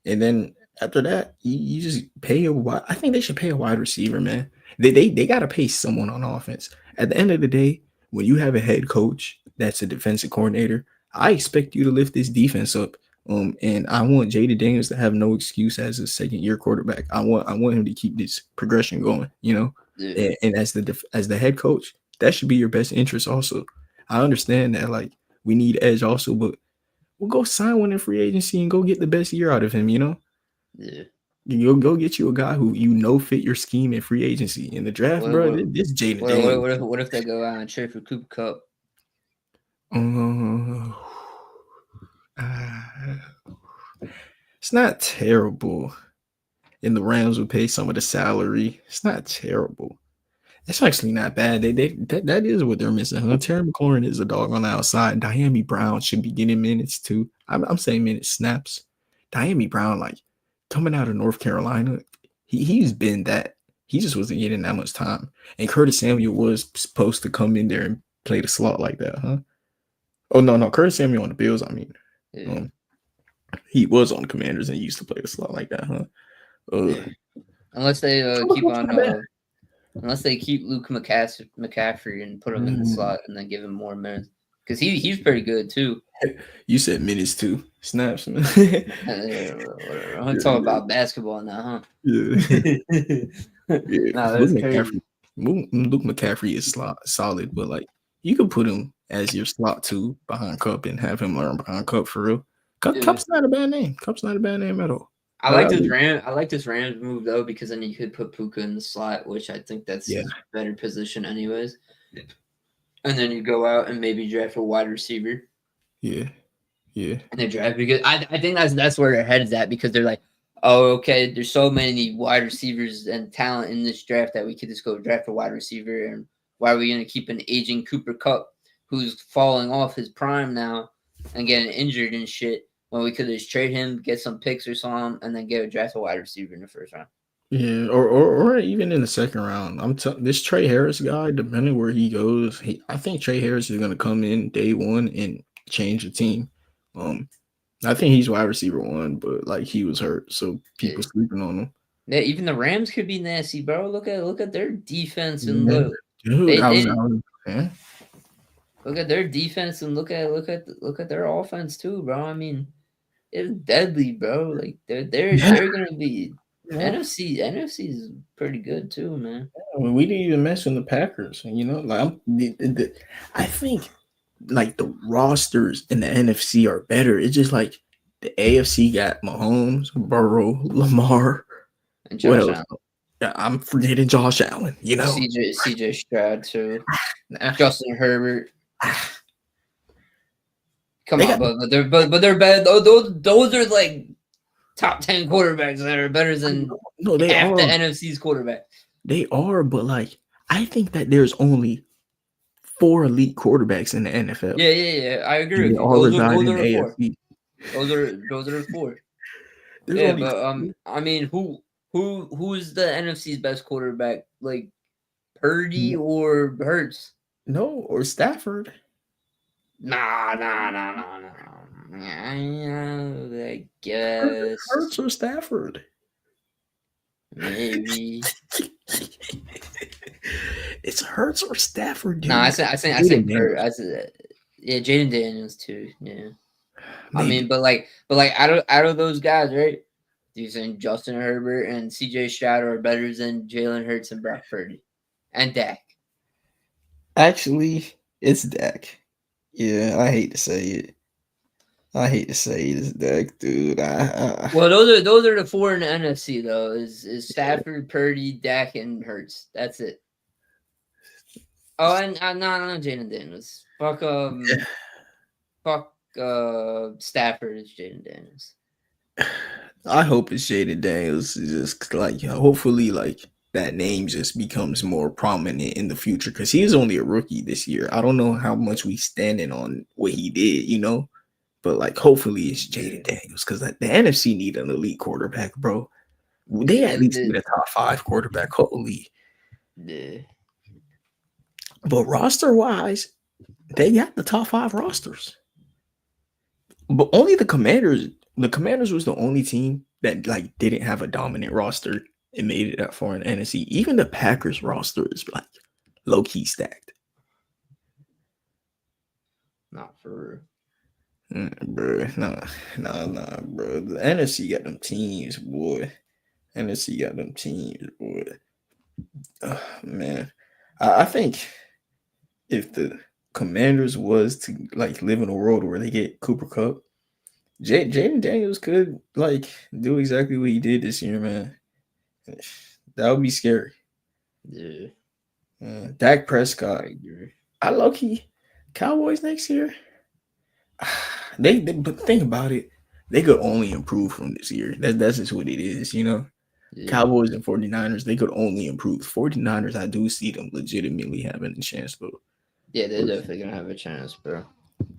and then after that, you just pay a wide. I think they should pay a wide receiver, man. They got to pay someone on offense. At the end of the day, when you have a head coach that's a defensive coordinator. I expect you to lift this defense up. And I want Jaden Daniels to have no excuse as a second year quarterback. I want him to keep this progression going, Yeah, And as the head coach, that should be your best interest also. I understand that like we need edge also, but we'll go sign one in free agency and go get the best year out of him. yeah. You'll go get you a guy who fit your scheme in free agency. In the draft, What bro, what this Jaden what what, Daniels. what if they go out and trade for Cooper Cup? Uh, uh, it's not terrible. And the Rams would pay some of the salary. It's not terrible. It's actually not bad. That is what they're missing. Huh? Terry McLaurin is a dog on the outside. Diami Brown should be getting minutes too. I'm saying minutes snaps. Diami Brown, like coming out of North Carolina, he's been that. He just wasn't getting that much time. And Curtis Samuel was supposed to come in there and play the slot like that, huh? Oh no, Curtis Samuel on the Bills. I mean, Yeah, he was on the Commanders and used to play the slot like that, huh? yeah. Unless they keep on unless they keep Luke McCaffrey and put him in the slot and then give him more minutes because he's pretty good too. You said minutes too. Snaps, man. I'm talking about basketball now, huh? Yeah. Yeah. No, Luke that's crazy. McCaffrey is solid, but like you could put him as your slot two behind Cup and have him learn behind Cup for real. Cup's not a bad name. Cup's not a bad name at all. I like this Rams move though because then you could put Puka in the slot, which I think that's his better position anyways. And then you go out and maybe draft a wide receiver. Yeah. And they draft because I think that's where their head is at because they're like, oh, okay, there's so many wide receivers and talent in this draft that we could just go draft a wide receiver. And why are we going to keep an aging Cooper Cup who's falling off his prime now and getting injured and shit when we could just trade him, get some picks or something, and then get a draft a wide receiver in the first round? Yeah, or even in the second round. This Trey Harris guy, depending where he goes, I think Trey Harris is going to come in day one and change the team. I think he's wide receiver one, but like he was hurt, so people sleeping on him. Yeah, even the Rams could be nasty, bro. Look at their defense and Yeah. look. Dude, Look at their defense and look at their offense too, bro. I mean, it's deadly, bro. Like they're gonna be NFC is pretty good too, man. I mean, we didn't even mention the Packers, like I think like the rosters in the NFC are better. It's just like the AFC got Mahomes, Burrow, Lamar, and Josh Allen. Yeah, I'm forgetting Josh Allen. CJ Stroud too, Justin Herbert. Come on, but they're bad. Those are like top 10 quarterbacks that are better than half the NFC's quarterback. They are, but like I think that there's only 4 elite quarterbacks in the NFL. Yeah. I agree with you. Those are the 4. Those are the 4. Yeah, but I mean, who's the NFC's best quarterback? Like Purdy or Hurts? No, or Stafford. Nah. I guess Hurts or Stafford. Maybe. It's Hurts or Stafford, dude. No, I think Hurts. Yeah, Jaden Daniels too. Yeah. Maybe. I mean, but like out of those guys, right? Do you think Justin Herbert and CJ Stroud are better than Jalen Hurts and Brock Purdy and Dak? Actually, it's Dak. Yeah, I hate to say it. It's Dak, dude. Well, those are the 4 in the NFC though. Is Stafford, Purdy, Dak, and Hurts. That's it. Oh, and no, Jaden Daniels. Fuck Stafford is Jaden Daniels. I hope it's Jaden Daniels. Just like hopefully like that name just becomes more prominent in the future because he's only a rookie this year. I don't know how much we standing on what he did, but like hopefully it's Jaden Daniels because the NFC need an elite quarterback, bro. They at least need a top 5 quarterback. Holy. Yeah. But roster wise, they got the top 5 rosters. But only the Commanders. The Commanders was the only team that like didn't have a dominant roster and made it that far in the NFC. Even the Packers roster is like low key stacked. Not for Bro, bro. The NFC got them teams, boy. NFC got them teams, boy. Man, I think if the Commanders was to like live in a world where they get Cooper Cup, Jaden Daniels could like do exactly what he did this year, man. That would be scary. real. Dak Yeah, I Prescott, agree. I low key Cowboys next year. But think about it, they could only improve from this year. That's just what it is, you know. Yeah, Cowboys and 49ers, they could only improve. 49ers, I do see them legitimately having a chance though. yeah, they're What definitely gonna have a chance, bro.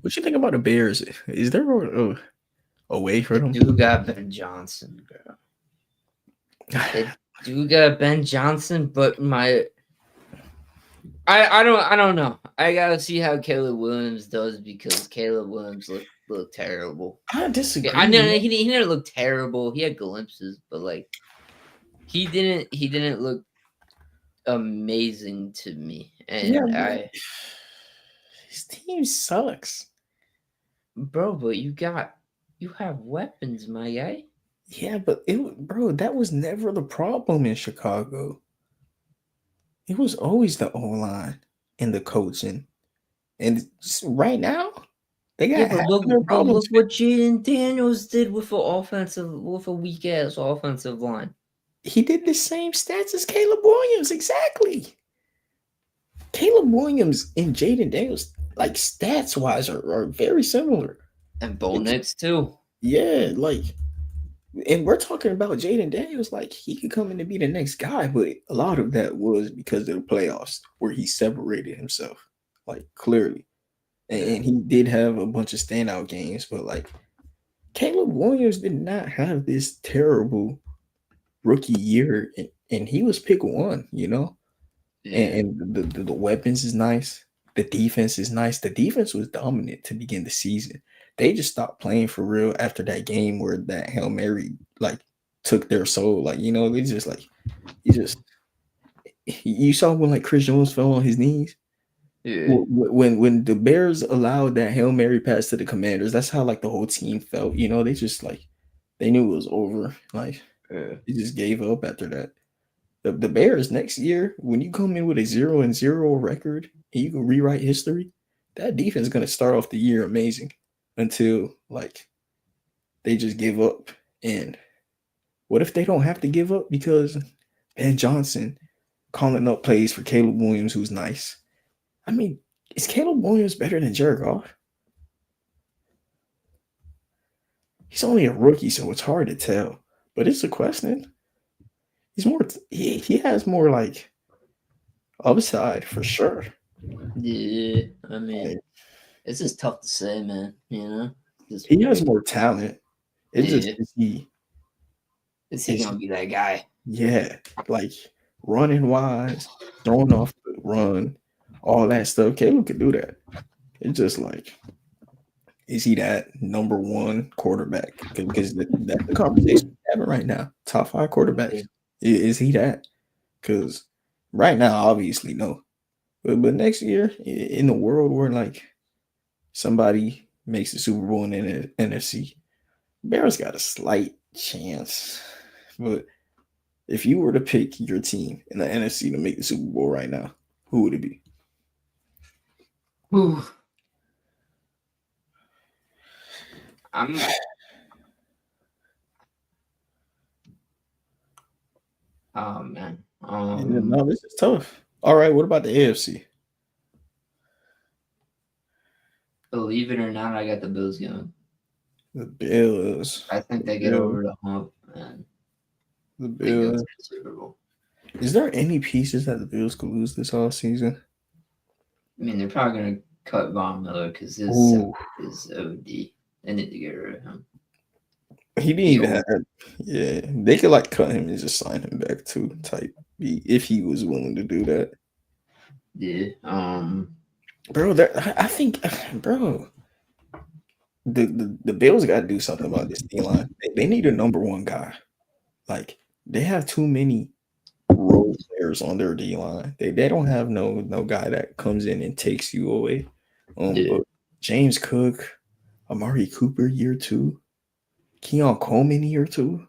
you think about the Bears? Is there a way for They them? do got Ben Johnson, bro. They do got Ben Johnson, but I don't know. I gotta see how Caleb Williams does because Caleb Williams looked terrible. I Yeah, I disagree, know man. he never looked terrible. He had glimpses, but like he didn't look amazing to me. Yeah, And but his team sucks. but you have weapons, my guy. Yeah, but bro, that was never the problem in Chicago. It was always the O line and the coaching. And right now, they Yeah, got half of their but problems look what fixed. Jaden Daniels did with a weak ass offensive line. He did the same stats as Caleb Williams, exactly. Caleb Williams and Jaden Daniels, like stats wise, are very similar. And Bo It's, Nix too. yeah, like, and we're talking about Jaden Daniels, like he could come in to be the next guy, but a lot of that was because of the playoffs where he separated himself, like clearly. Yeah. And he did have a bunch of standout games, but like Caleb Williams did not have this terrible rookie year, and he was pick one, you know. Yeah. And the weapons is nice. The defense is nice. The defense was dominant to begin the season. They just stopped playing for real after that game where that Hail Mary like took their soul. Like, you know, they just like you just you saw when like Chris Jones fell on his knees. Yeah. When the Bears allowed that Hail Mary pass to the Commanders, that's how like the whole team felt. You know, they just like they knew it was over. Like Yeah. they just gave up after that. The Bears next year, when you come in with a 0-0 record and you can rewrite history, that defense is gonna start off the year amazing until like they just give up. And what if they don't have to give up because Ben Johnson calling up plays for Caleb Williams, who's nice? I mean, is Caleb Williams better than Jared Goff? He's only a rookie, so it's hard to tell. But it's a question. He's more. He has more like upside for sure. Yeah. I Like, mean, it's just tough to say, man. You know, just he has predict. more talent. It just Yeah. is he Is he is gonna be that guy? yeah, like running wise, throwing off the run, all that stuff. Caleb could do that. It's just like, is he that number one quarterback? Because that's the conversation we're having right now. Top five quarterbacks. Yeah. Is he that? Because right now, obviously, no. But next year, in the world where like somebody makes the Super Bowl in the NFC, Bears got a slight chance. But if you were to pick your team in the NFC to make the Super Bowl right now, who would it be? Ooh, I'm. Oh man. No, this is tough. All right, what about the AFC? Believe it or not, I got the Bills going. The Bills. I think The they get Bills. over the hump and The they go to Bills. the Super Bowl. Is there any pieces that the Bills could lose this all season? I mean, they're probably gonna cut Von Miller because his salary Oh, is OD. They need to get rid of him. he didn't He even old. have. Yeah, they could like cut him and just sign him back too. Type B if he was willing to do that, Yeah. bro. I think, bro, the Bills got to do something about this D line. They need a number one guy. Like they have too many role players on their D line. They don't have no guy that comes in and takes you away. Yeah. But James Cook, Amari Cooper year 2, Keon Coleman year 2,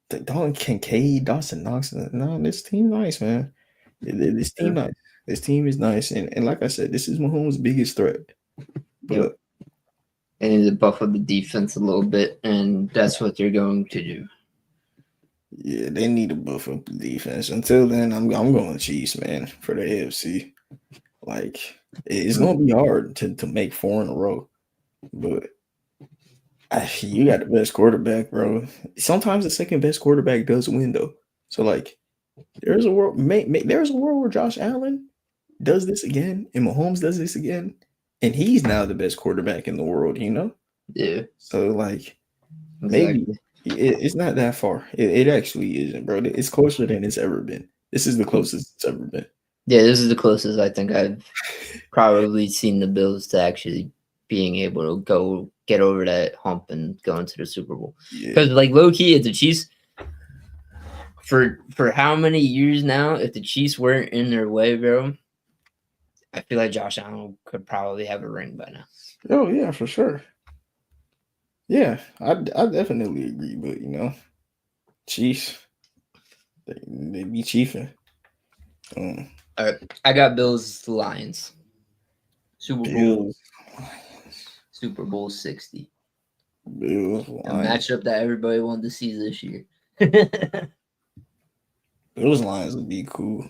Dalton Kincaid, Dawson Knox. No, this team nice, man. This team True. nice. This team is nice, and like I said, this is Mahomes' biggest threat. Yep. But They need to buff up the defense a little bit, and that's what they're going to do. yeah, they need to buff up the defense. Until then, I'm going Chiefs, man, for the AFC. Like it's gonna be hard to make 4 in a row, but you got the best quarterback, bro. Sometimes the second best quarterback does win, though. So like, there's a world, there's a world where Josh Allen does this again, and Mahomes does this again, and he's now the best quarterback in the world. You know. Yeah. So like, maybe Exactly. it's not that far. It actually isn't, bro. It's closer than it's ever been. This is the closest it's ever been. Yeah, this is the closest I think I've probably seen the Bills to actually being able to go get over that hump and go into the Super Bowl. Yeah, Because like low key, if the Chiefs for how many years now, if the Chiefs weren't in their way, bro, I feel like Josh Allen could probably have a ring by now. oh yeah, for sure. Yeah, I definitely agree, but you know, Chiefs, they be chiefing. All right, I got Bills Lions. Super Bowl Bills, Super Bowl 60. Bills, A Lions. matchup that everybody wanted to see this year. Those Lions would be cool.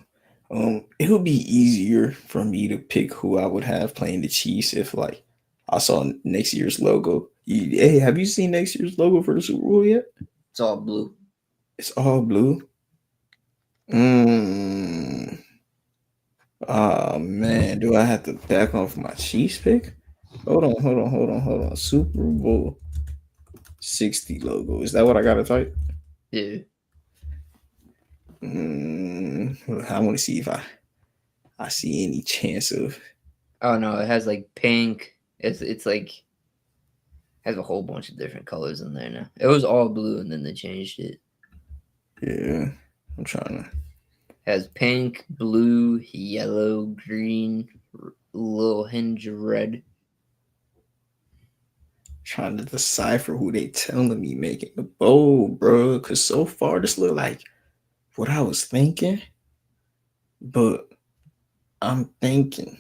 It would be easier for me to pick who I would have playing the Chiefs if like I saw next year's logo. Hey, have you seen next year's logo for the Super Bowl yet? It's all blue. It's all blue. Oh man, do I have to back off my Chiefs pick? Hold on. Super Bowl 60 logo. Is that what I gotta type? Yeah. I want to see if I see any chance of. Oh no, it has like pink. It's like has a whole bunch of different colors in there now. It was all blue and then they changed it. Yeah, I'm trying to. It has pink, blue, yellow, green, little hinge red. Trying to decipher who they telling me making the bowl, bro. Cause so far this look like what I was thinking, but I'm thinking,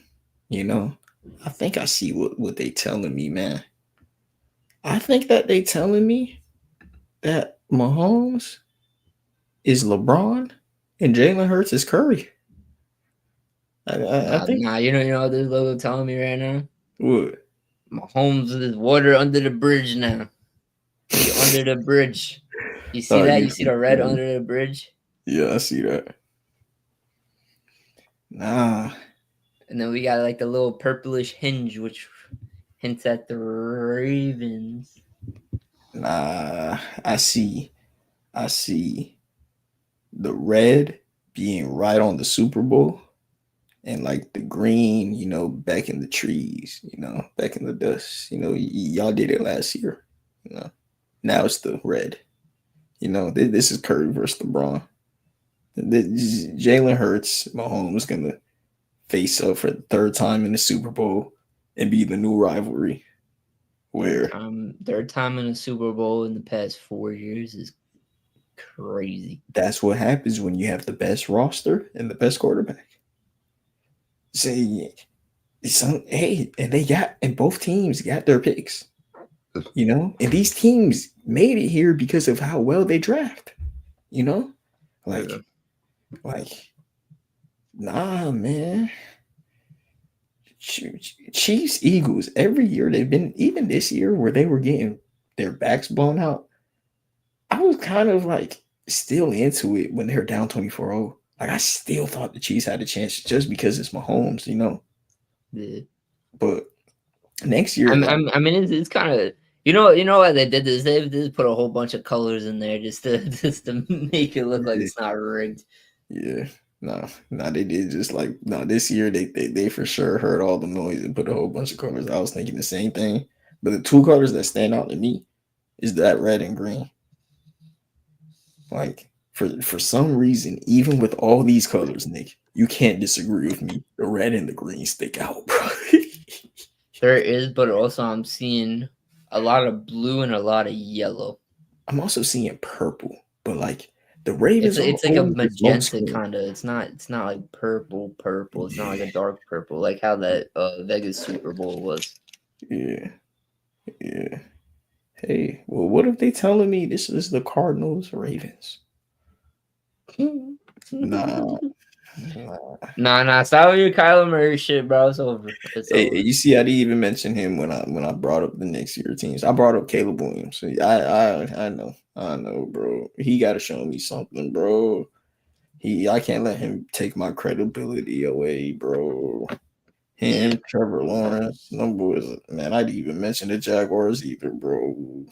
you know, I think I see what they telling me, man. I think that they telling me that Mahomes is LeBron and Jalen Hurts is Curry. I think Nah, you know what this logo telling me right now? what? Mahomes with his water under the bridge now. He under the bridge. You see that? You see the red under the bridge? Yeah, I see that. Nah. And then we got like the little purplish hinge, which hints at the Ravens. Nah. I see the red being right on the Super Bowl and like the green, you know, back in the trees, you know, back in the dust. You know, y'all did it last year, you know. Now it's the red. You know, this is Curry versus LeBron. Jalen Hurts, Mahomes gonna face up for the third time in the Super Bowl and be the new rivalry. Where Third time in a Super Bowl in the past 4 years is crazy. that's what happens when you have the best roster and the best quarterback. Say, hey, and both teams got their picks. You know, and these teams made it here because of how well they draft. You know, like, nah, man. Chiefs, Eagles, every year they've been, even this year where they were getting their backs blown out, I was kind of like still into it when they were down 24-0. Like I still thought the Chiefs had a chance just because it's Mahomes, you know. Yeah. But next year, I mean, it's kind of you know what they did this? They just put a whole bunch of colors in there just to make it look like it's not rigged. Yeah. No, they did just like this year they for sure heard all the noise and put a whole bunch of colors. I was thinking the same thing. But the two colors that stand out to me is that red and green. Like for some reason, even with all these colors, Nick, you can't disagree with me. The red and the green stick out, bro. There is, but also I'm seeing a lot of blue and a lot of yellow. I'm also seeing purple, but like the It's Ravens are it's like a always the smoke magenta screen. kind of. It's not like purple. It's not like Yeah, a dark purple like how that Vegas Super Bowl was. yeah, yeah. Hey, well, what if they telling me this is the Cardinals Ravens? Nah, nah. Nah. Stop with your Kyler Murray shit, bro. It's over. It's Hey, over. you see, I didn't even mention him when I brought up the next year teams. I brought up Caleb Williams. So I know, bro. He got to show me something, bro. I can't let him take my credibility away, bro. Yeah. Him, Trevor Lawrence, them boys, man. I didn't even mention the Jaguars either, bro.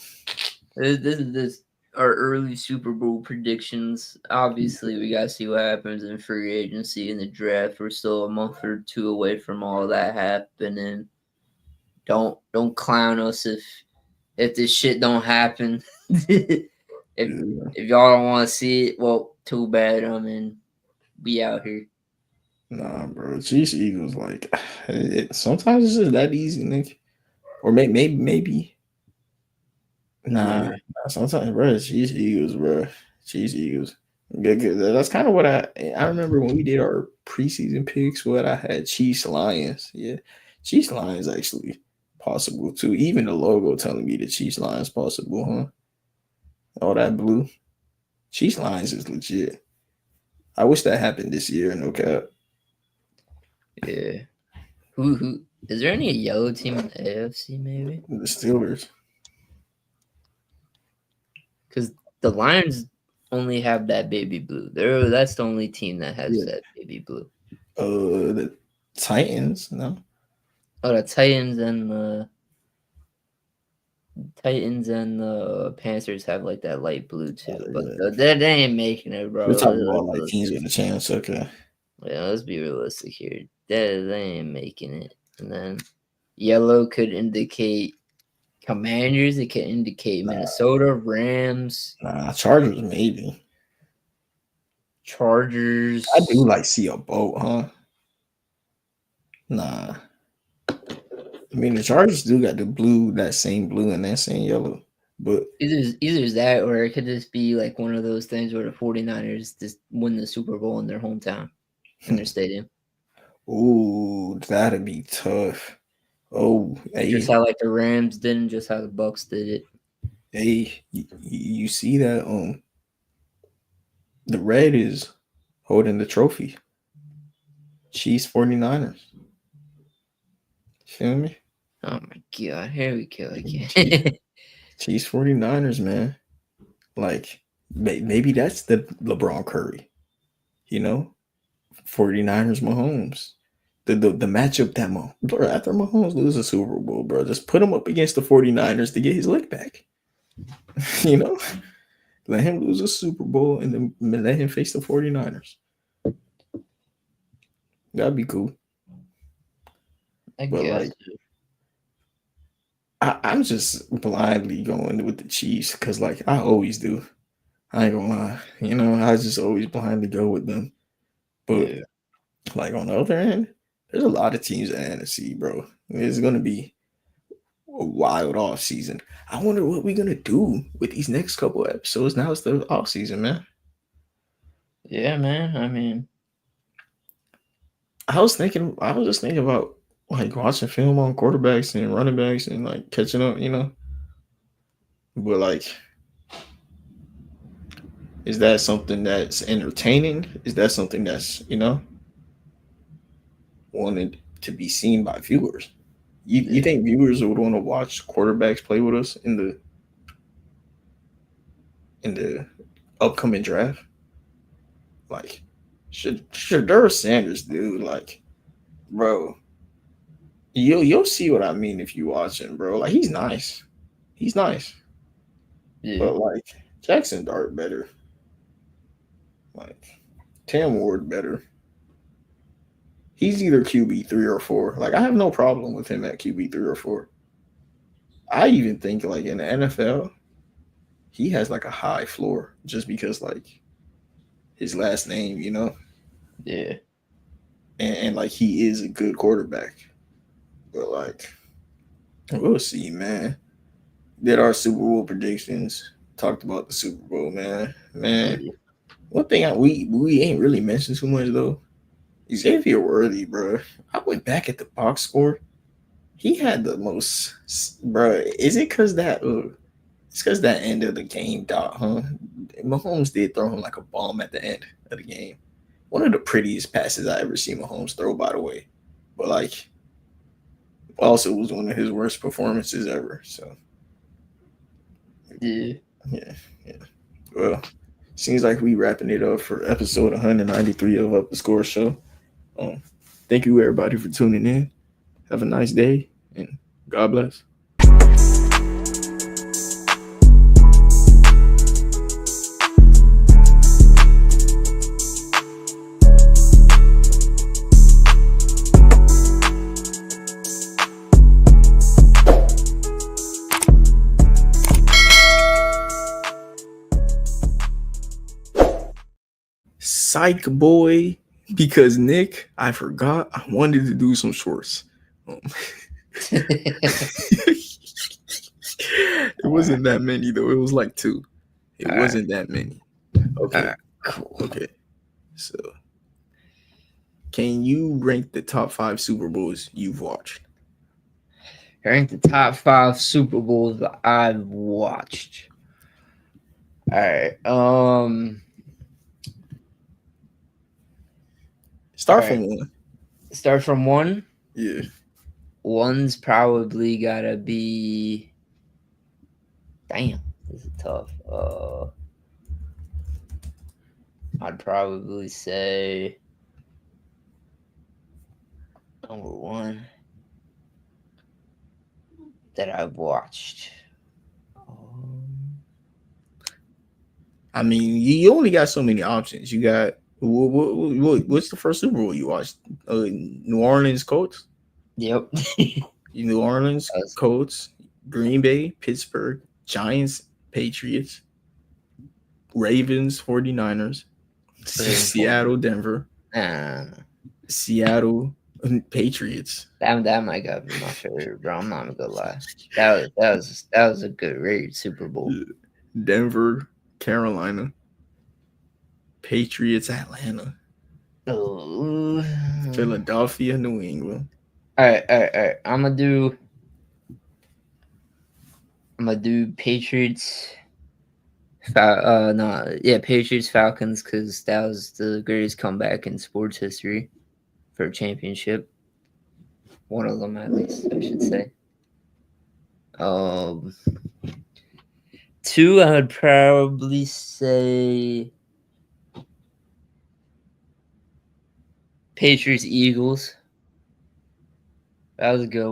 This our early Super Bowl predictions. Obviously, we gotta see what happens in free agency and the draft. We're still a month or two away from all that happening. Don't clown us if this shit don't happen. if Yeah. if y'all don't want to see it, well, too bad. I mean, we out here. Nah, bro. Chiefs Eagles, like sometimes it's just that easy, Nick. Or maybe. Nah, Yeah, sometimes, bro. Chiefs Eagles, bro. Chiefs Eagles. Good. That's kind of what I remember when we did our preseason picks. What I had Chiefs Lions. Yeah, Chiefs Lions actually possible too. Even the logo telling me the Chiefs Lions possible, huh? All that blue. Chiefs Lions is legit. I wish that happened this year. No cap. yeah. Who is there any yellow team in the AFC maybe? The Steelers. Because the Lions only have that baby blue. That's the only team that has Yeah. that baby blue. The Titans. No. Oh, the Titans and the Panthers have like that light blue too, but Yeah. they ain't making it, We're bro. talking about like Let's teams with a chance. Okay. yeah, let's be realistic here. They ain't making it. And then yellow could indicate Commanders. It could indicate Nah, Minnesota, Rams, Chargers maybe. I do Chargers. like see a boat, huh? Nah. I mean the Chargers do got the blue, that same blue and that same yellow. But Either that or it could just be like one of those things where the 49ers just win the Super Bowl in their hometown, in their stadium. ooh, that'd be tough. Oh, Just hey, how like the Rams did and just how the Bucks did it. you see that the red is holding the trophy. Chiefs 49ers. Feel me? Oh my god, here we go Chiefs, again. Chiefs 49ers, man. Like maybe that's the LeBron Curry, you know? 49ers Mahomes. The matchup that bro, after Mahomes loses a Super Bowl, bro, just put him up against the 49ers to get his lick back. you know? Let him lose a Super Bowl and then let him face the 49ers. That'd be cool. I But guess. like I'm just blindly going with the Chiefs because like I always do. I ain't gonna lie. I just always blindly go with them. But Yeah. like on the other end, there's a lot of teams in the NFC, bro. It's gonna be a wild off season. I wonder what we're gonna do with these next couple episodes. Now it's the off season, man. Yeah, man. I mean, I was just thinking about like watching film on quarterbacks and running backs and like catching up. But like, is that something that's entertaining? Is that something that's, wanted to be seen by viewers? You yeah. think viewers would want to watch quarterbacks play with us in the upcoming draft? Like, Shadur Sanders, dude, like, bro, you'll see what I mean if you watch him, bro. Like, he's nice. He's nice. Yeah. But like Jackson Dart better. Like Tam Ward better. He's either QB 3 or 4. Like I have no problem with him at QB 3 or 4. I even think like in the NFL, he has like a high floor just because like his last name. Yeah. And like he is a good quarterback. But like We'll see, man. Did our Super Bowl predictions. Talked about the Super Bowl, man. Man, Yeah. one thing we ain't really mentioned too much though. Xavier Worthy, bro. I went back at the box score. He had the most, bro. Is it cause that? It's cause that end of the game, dot, huh? Mahomes did throw him like a bomb at the end of the game. One of the prettiest passes I ever seen Mahomes throw, by the way. But like, also was one of his worst performances ever. So Yeah. yeah, yeah. Well, seems like we wrapping it up for episode 193 of Up the Score Show. Um, thank you everybody for tuning in. Have a nice day and God bless. Psych boy, because Nick, I forgot I wanted to do some shorts. Um, it Alright. wasn't that many though. It was like two. It Alright. wasn't that many. Okay, Alright. Cool. okay. So, can you rank the top five Super Bowls you've watched? Rank the top 5 Super Bowls that I've watched. Alright. Start Alright. from one. Start from one. Yeah. One's probably gotta be. Damn, this is tough. I'd probably say number one that I've watched. I mean, you only got so many options. You got what's the first Super Bowl you watched? New Orleans Colts. Yep. New Orleans That's Colts, Green Bay, Pittsburgh, Giants, Patriots, Ravens, 49ers, Ravens one. Seattle, Denver, Nah, Seattle, Patriots, that might gotta be my favorite, bro. I'm not gonna lie. That was a good raid Super Bowl. Denver, Carolina, Patriots, Atlanta, Oh. Philadelphia, New England. All right. I'm gonna do Patriots. Patriots Falcons because that was the greatest comeback in sports history for a championship. One of them, at least, I should say. Um, Two, I would probably say Patriots Eagles. That was a good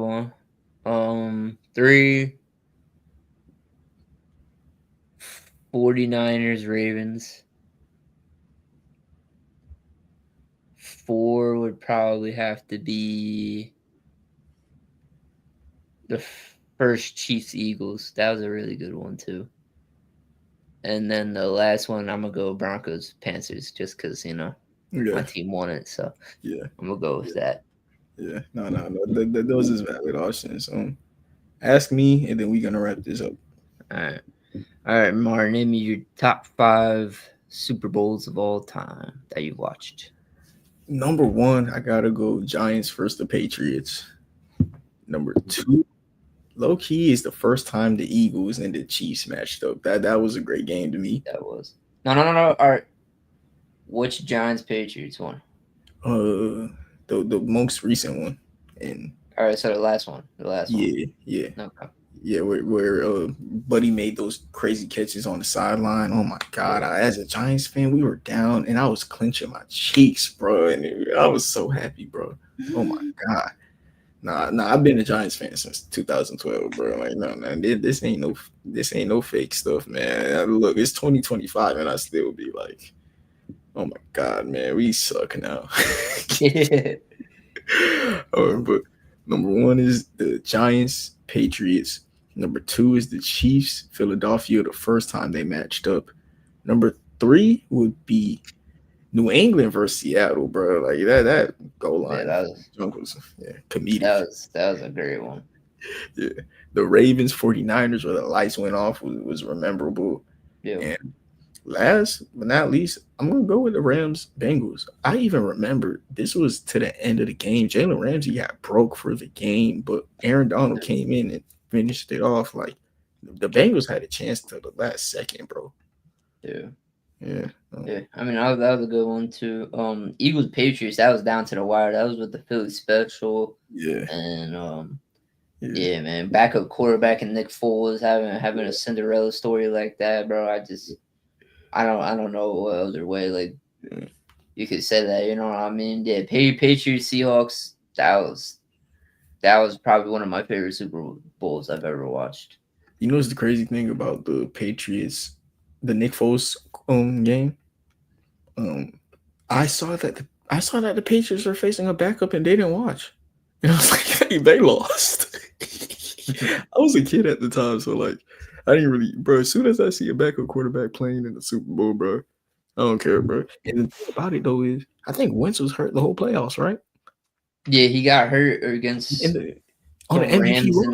one. Three, 49ers Ravens. Four would probably have to be the first Chiefs Eagles. That was a really good one too. And then the last one, I'm gonna go Broncos Panthers, just because my Yeah, team won it, so yeah, I'm gonna go with that. yeah. No, no, no. Those is valid options. Ask me, and then we're gonna wrap this up. All right, Martin. Name me your top 5 Super Bowls of all time that you've watched. Number one, I gotta go Giants versus the Patriots. Number two, low key is the first time the Eagles and the Chiefs matched up. That was a great game to me. That was no. All right, which Giants Patriots one? The most recent one, and All right, so the last one. The last one. yeah, yeah, Okay. yeah. Where Buddy made those crazy catches on the sideline. Oh my god! As a Giants fan, we were down, and I was clenching my cheeks, bro, and I was so happy, bro. Oh my god! Nah. I've been a Giants fan since 2012, bro. Like, no, man, this ain't no fake stuff, man. Look, it's 2025, and I still be like, oh my god, man, we suck now. Yeah. But number one is the Giants, Patriots. Number two is the Chiefs, Philadelphia. The first time they matched up. Number three would be New England versus Seattle, bro. Like that goal Yeah, line that was junk was, yeah, comedic. that was a great one. Yeah. The Ravens 49ers where the lights went off was memorable. Yeah. And last but not least, I'm gonna go with the Rams Bengals. I even remember this was to the end of the game. Jalen Ramsey got broke for the game, but Aaron Donald came in and finished it off. Like the Bengals had a chance to the last second, bro. Yeah. Yeah. Yeah, I mean that was a good one too. Eagles Patriots, that was down to the wire. That was with the Philly special, Yeah. and Yeah. yeah, man, backup quarterback and Nick Foles having a Cinderella story like that, bro. I don't know what other way like Yeah. you could say that. You know what I mean? Yeah, Patriots Seahawks. That was probably one of my favorite Super Bowls I've ever watched. You know what's the crazy thing about the Patriots, the Nick Foles game? Um, I saw that the Patriots are facing a backup and they didn't watch. And I was like, hey, they lost. I was a kid at the time, so like I didn't really, bro. As soon as I see a backup quarterback playing in the Super Bowl, bro, I don't care, bro. And the thing about it though is, I think Wentz was hurt the whole playoffs, right? Yeah, he got hurt In against the on the the MVP Rams in run.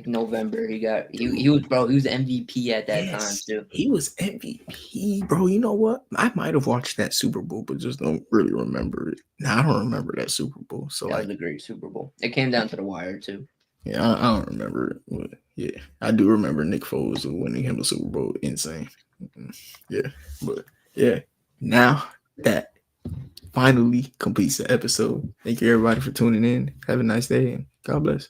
November. He was bro. He was MVP at that time Yes, too. he was MVP, bro. You know what? I might have watched that Super Bowl, but just don't really remember it. Now I don't remember that Super Bowl. So That like, was a great Super Bowl. It came down to the wire too. yeah, I don't remember it. But yeah, I do remember Nick Foles winning him the Super Bowl. Insane. Yeah, but yeah. Now that finally completes the episode. Thank you everybody for tuning in. Have a nice day and God bless.